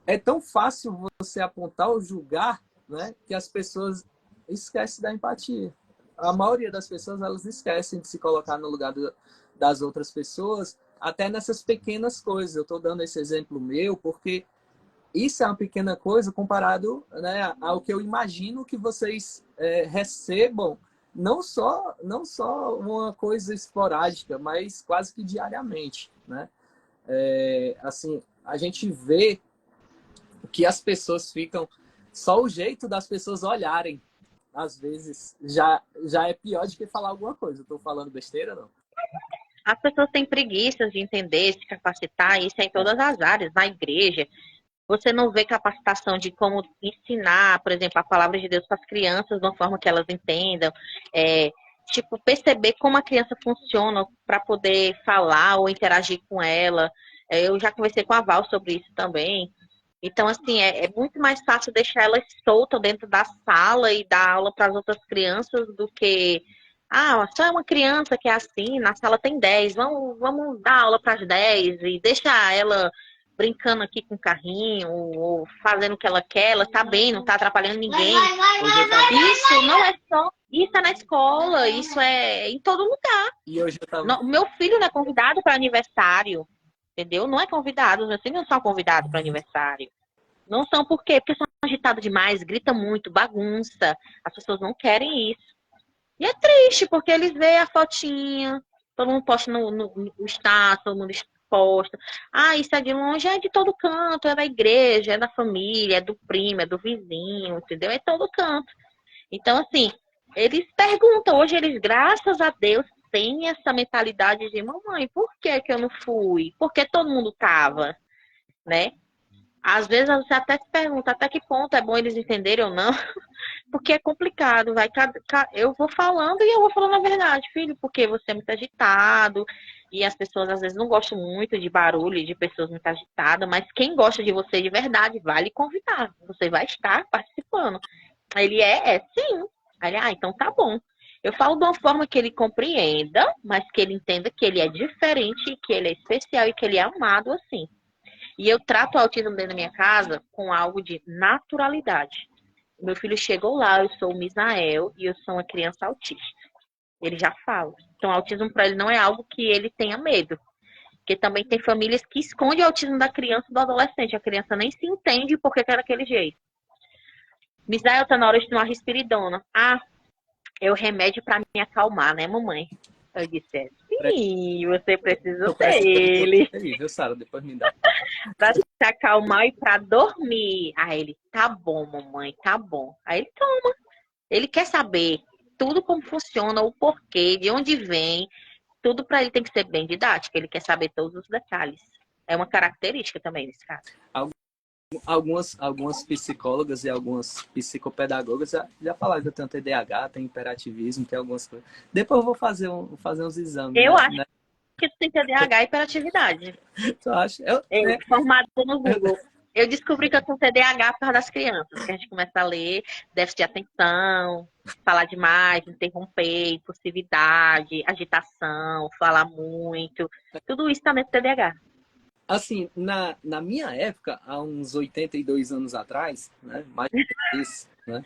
é tão fácil você apontar ou julgar, né, que as pessoas esquecem da empatia. A maioria das pessoas, elas esquecem de se colocar no lugar das outras pessoas, até nessas pequenas coisas. Eu estou dando esse exemplo meu porque isso é uma pequena coisa comparado, né, ao que eu imagino que vocês recebam, não só uma coisa esporádica, mas quase que diariamente, né? Assim, a gente vê que as pessoas ficam, só o jeito das pessoas olharem, às vezes, já é pior do que falar alguma coisa. Estou falando besteira, não? As pessoas têm preguiça de entender, se capacitar, isso é em todas as áreas, na igreja. Você não vê capacitação de como ensinar, por exemplo, a palavra de Deus para as crianças de uma forma que elas entendam. Tipo, perceber como a criança funciona para poder falar ou interagir com ela. Eu já conversei com a Val sobre isso também. Então, assim, é muito mais fácil deixar elas soltas dentro da sala e dar aula para as outras crianças do que, só é uma criança que é assim, na sala tem 10, vamos dar aula para as 10 e deixa ela brincando aqui com o carrinho ou fazendo o que ela quer, ela tá bem, não tá atrapalhando ninguém. Isso não é só, isso é na escola, isso é em todo lugar. E hoje eu tava... Meu filho não é convidado para aniversário, entendeu? Não é convidado, os meus filhos não são convidados para aniversário. Não são por quê? Porque são agitados demais, grita muito, bagunça. As pessoas não querem isso. E é triste, porque eles veem a fotinha, todo mundo posta no status, todo mundo posta. Isso é de longe, é de todo canto, é da igreja, é da família, é do primo, é do vizinho, entendeu? É todo canto. Então, assim, eles perguntam, hoje eles, graças a Deus, têm essa mentalidade de mamãe, por que que eu não fui? Por que todo mundo tava, né? Às vezes você até se pergunta até que ponto é bom eles entenderem ou não, porque é complicado, eu vou falando e eu vou falando a verdade, filho, porque você é muito agitado e as pessoas às vezes não gostam muito de barulho, de pessoas muito agitadas, mas quem gosta de você de verdade vai lhe convidar, você vai estar participando. Ele sim. Aí, então tá bom. Eu falo de uma forma que ele compreenda, mas que ele entenda que ele é diferente, que ele é especial e que ele é amado assim. E eu trato o autismo dentro da minha casa com algo de naturalidade. Meu filho chegou lá, eu sou o Misael e eu sou uma criança autista. Ele já fala. Então, o autismo para ele não é algo que ele tenha medo. Porque também tem famílias que escondem o autismo da criança e do adolescente. A criança nem se entende porque é daquele jeito. Misael, tá na hora de tomar respiridona. É o remédio para me acalmar, né, mamãe? Eu disse, sim, você precisa dele. Viu, Sara? Depois me dá. Pra se acalmar e pra dormir. Aí ele, tá bom, mamãe, tá bom. Aí ele toma. Ele quer saber tudo como funciona, o porquê, de onde vem. Tudo pra ele tem que ser bem didático. Ele quer saber todos os detalhes. É uma característica também desse caso. Algumas psicólogas e algumas psicopedagogas já falaram que eu tenho TDAH, tenho hiperativismo, tem algumas coisas. Depois eu vou fazer uns exames. Eu acho que tu tem TDAH e hiperatividade. Tu acha? Formado no Google. Eu descobri que eu tenho TDAH por causa das crianças, que a gente começa a ler déficit de atenção, falar demais, interromper, impulsividade, agitação, falar muito. Tudo isso tá dentro do TDAH. Assim, na minha época, há uns 82 anos atrás, né, mais do que isso, né,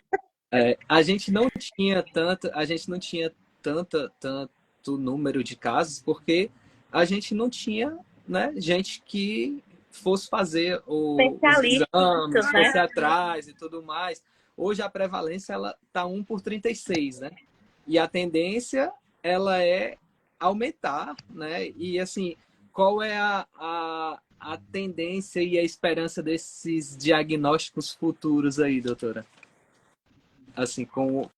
a gente não tinha tanto número de casos, porque a gente não tinha, né, gente que fosse fazer os exames, fosse atrás e tudo mais. Hoje a prevalência ela tá 1 por 36, né? E a tendência, ela é aumentar, né? E assim, qual é a tendência e a esperança desses diagnósticos futuros aí, doutora? Assim, com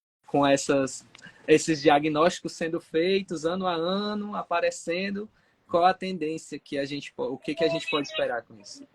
esses diagnósticos sendo feitos ano a ano, aparecendo, qual a tendência que o que a gente pode esperar com isso?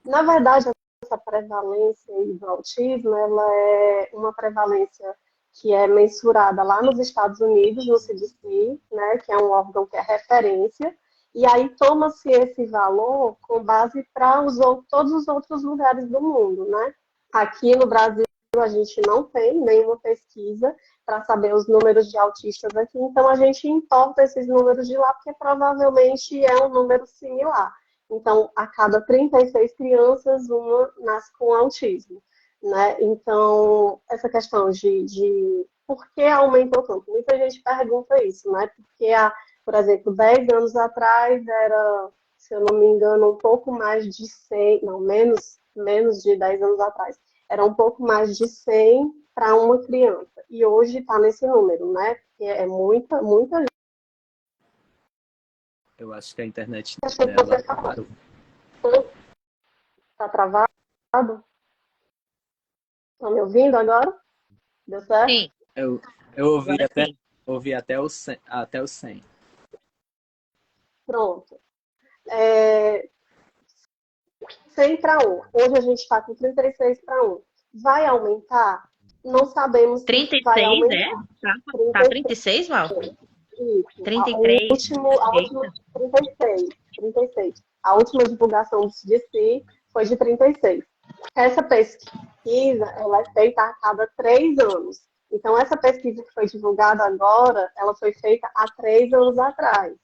Na verdade, essa prevalência aí do autismo, ela é uma prevalência que é mensurada lá nos Estados Unidos, no CDC, né, que é um órgão que é referência, e aí toma-se esse valor com base para todos os outros lugares do mundo, né? Aqui no Brasil, a gente não tem nenhuma pesquisa para saber os números de autistas aqui, então a gente importa esses números de lá, porque provavelmente é um número similar. Então, a cada 36 crianças, uma nasce com autismo, né? Então, essa questão de por que aumentou tanto? Muita gente pergunta isso, né? Porque, por exemplo, 10 anos atrás era, se eu não me engano, um pouco mais de 100, não, menos de 10 anos atrás, era um pouco mais de 100 para uma criança. E hoje está nesse número, né? Porque é muita, muita gente. Eu acho que a internet Acho que dela você parou. está travado? Estão me ouvindo agora? Deu certo? Sim, Eu agora sim. ouvi até o 100, até o 100. Pronto. É, 100 para 1. Hoje a gente está com 36 para 1. Vai aumentar? Não sabemos se vai 36, é? aumentar. Tá 36, Val? 36. Isso. 33. A última Eita. 36. 36. A última divulgação do CDC foi de 36. Essa pesquisa ela é feita a cada 3 anos. Então, essa pesquisa que foi divulgada agora, ela foi feita há 3 anos atrás.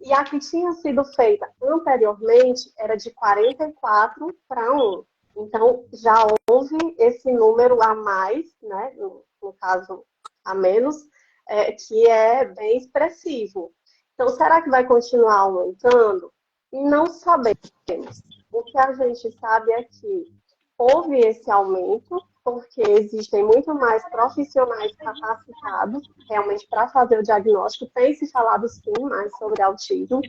E a que tinha sido feita anteriormente era de 44 para 1. Então, já houve esse número a mais, né? No caso, a menos, que é bem expressivo. Então, será que vai continuar aumentando? Não sabemos. O que a gente sabe é que houve esse aumento, porque existem muito mais profissionais capacitados realmente para fazer o diagnóstico. Tem se falado sim mais sobre autismo,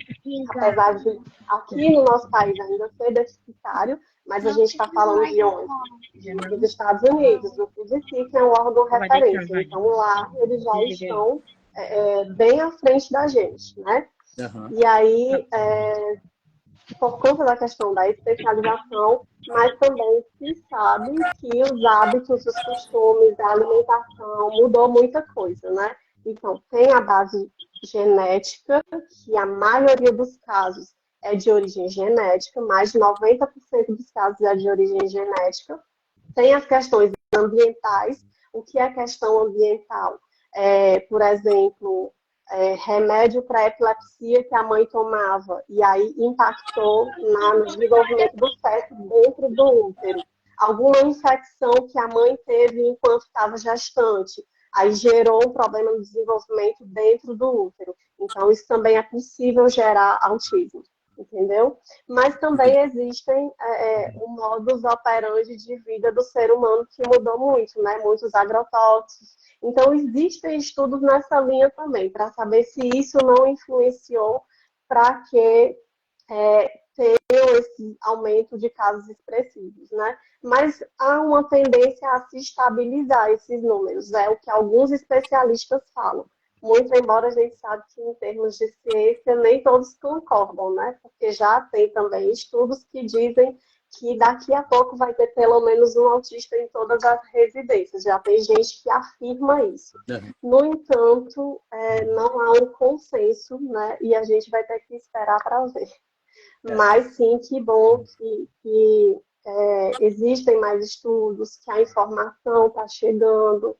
apesar de aqui no nosso país ainda ser deficitário, mas a gente está falando de onde? Dos Estados Unidos, do CDC, que é um órgão Vai deixar, referência. vai. Então lá eles já estão bem à frente da gente, né? Uhum. E aí, por conta da questão da especialização, mas também se sabe que os hábitos, os costumes, a alimentação mudou muita coisa, né? Então, tem a base genética, que a maioria dos casos é de origem genética, mais de 90% dos casos é de origem genética. Tem as questões ambientais. O que é questão ambiental? Por exemplo, remédio para epilepsia que a mãe tomava e aí impactou no desenvolvimento do feto dentro do útero. Alguma infecção que a mãe teve enquanto estava gestante, aí gerou um problema no desenvolvimento dentro do útero. Então, isso também é possível gerar autismo, entendeu? Mas também existem um modus operandi de vida do ser humano que mudou muito, né? Muitos agrotóxicos. Então, existem estudos nessa linha também, para saber se isso não influenciou para que tenham esse aumento de casos expressivos, né? Mas há uma tendência a se estabilizar esses números, é o que alguns especialistas falam. Muito embora a gente sabe que em termos de ciência nem todos concordam, né? Porque já tem também estudos que dizem que daqui a pouco vai ter pelo menos um autista em todas as residências. Já tem gente que afirma isso. Uhum. No entanto, não há um consenso, né? E a gente vai ter que esperar para ver. Mas sim, que bom que existem mais estudos, que a informação está chegando,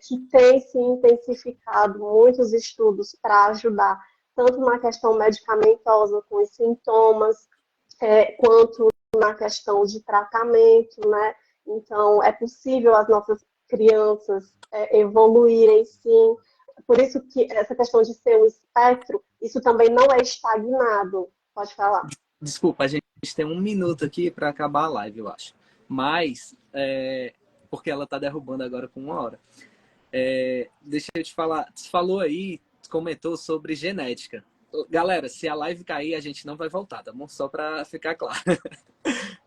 que tem se intensificado muitos estudos para ajudar, tanto na questão medicamentosa com os sintomas, quanto na questão de tratamento, né? Então, é possível as nossas crianças evoluírem, sim. Por isso que essa questão de ser um espectro, isso também não é estagnado. Pode falar. Desculpa, a gente tem um minuto aqui para acabar a live, eu acho. Mas, porque ela está derrubando agora com 1 hora. Deixa eu te falar, você falou aí, comentou sobre genética. Galera, se a live cair, a gente não vai voltar, tá bom? Só para ficar claro.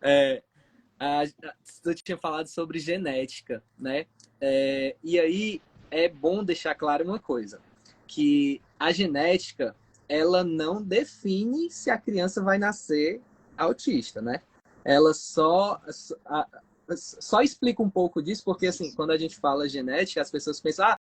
É, eu tinha falado sobre genética, né? E aí é bom deixar claro uma coisa, que a genética, ela não define se a criança vai nascer autista, né? Ela só explica um pouco disso, porque assim, quando a gente fala genética, as pessoas pensam,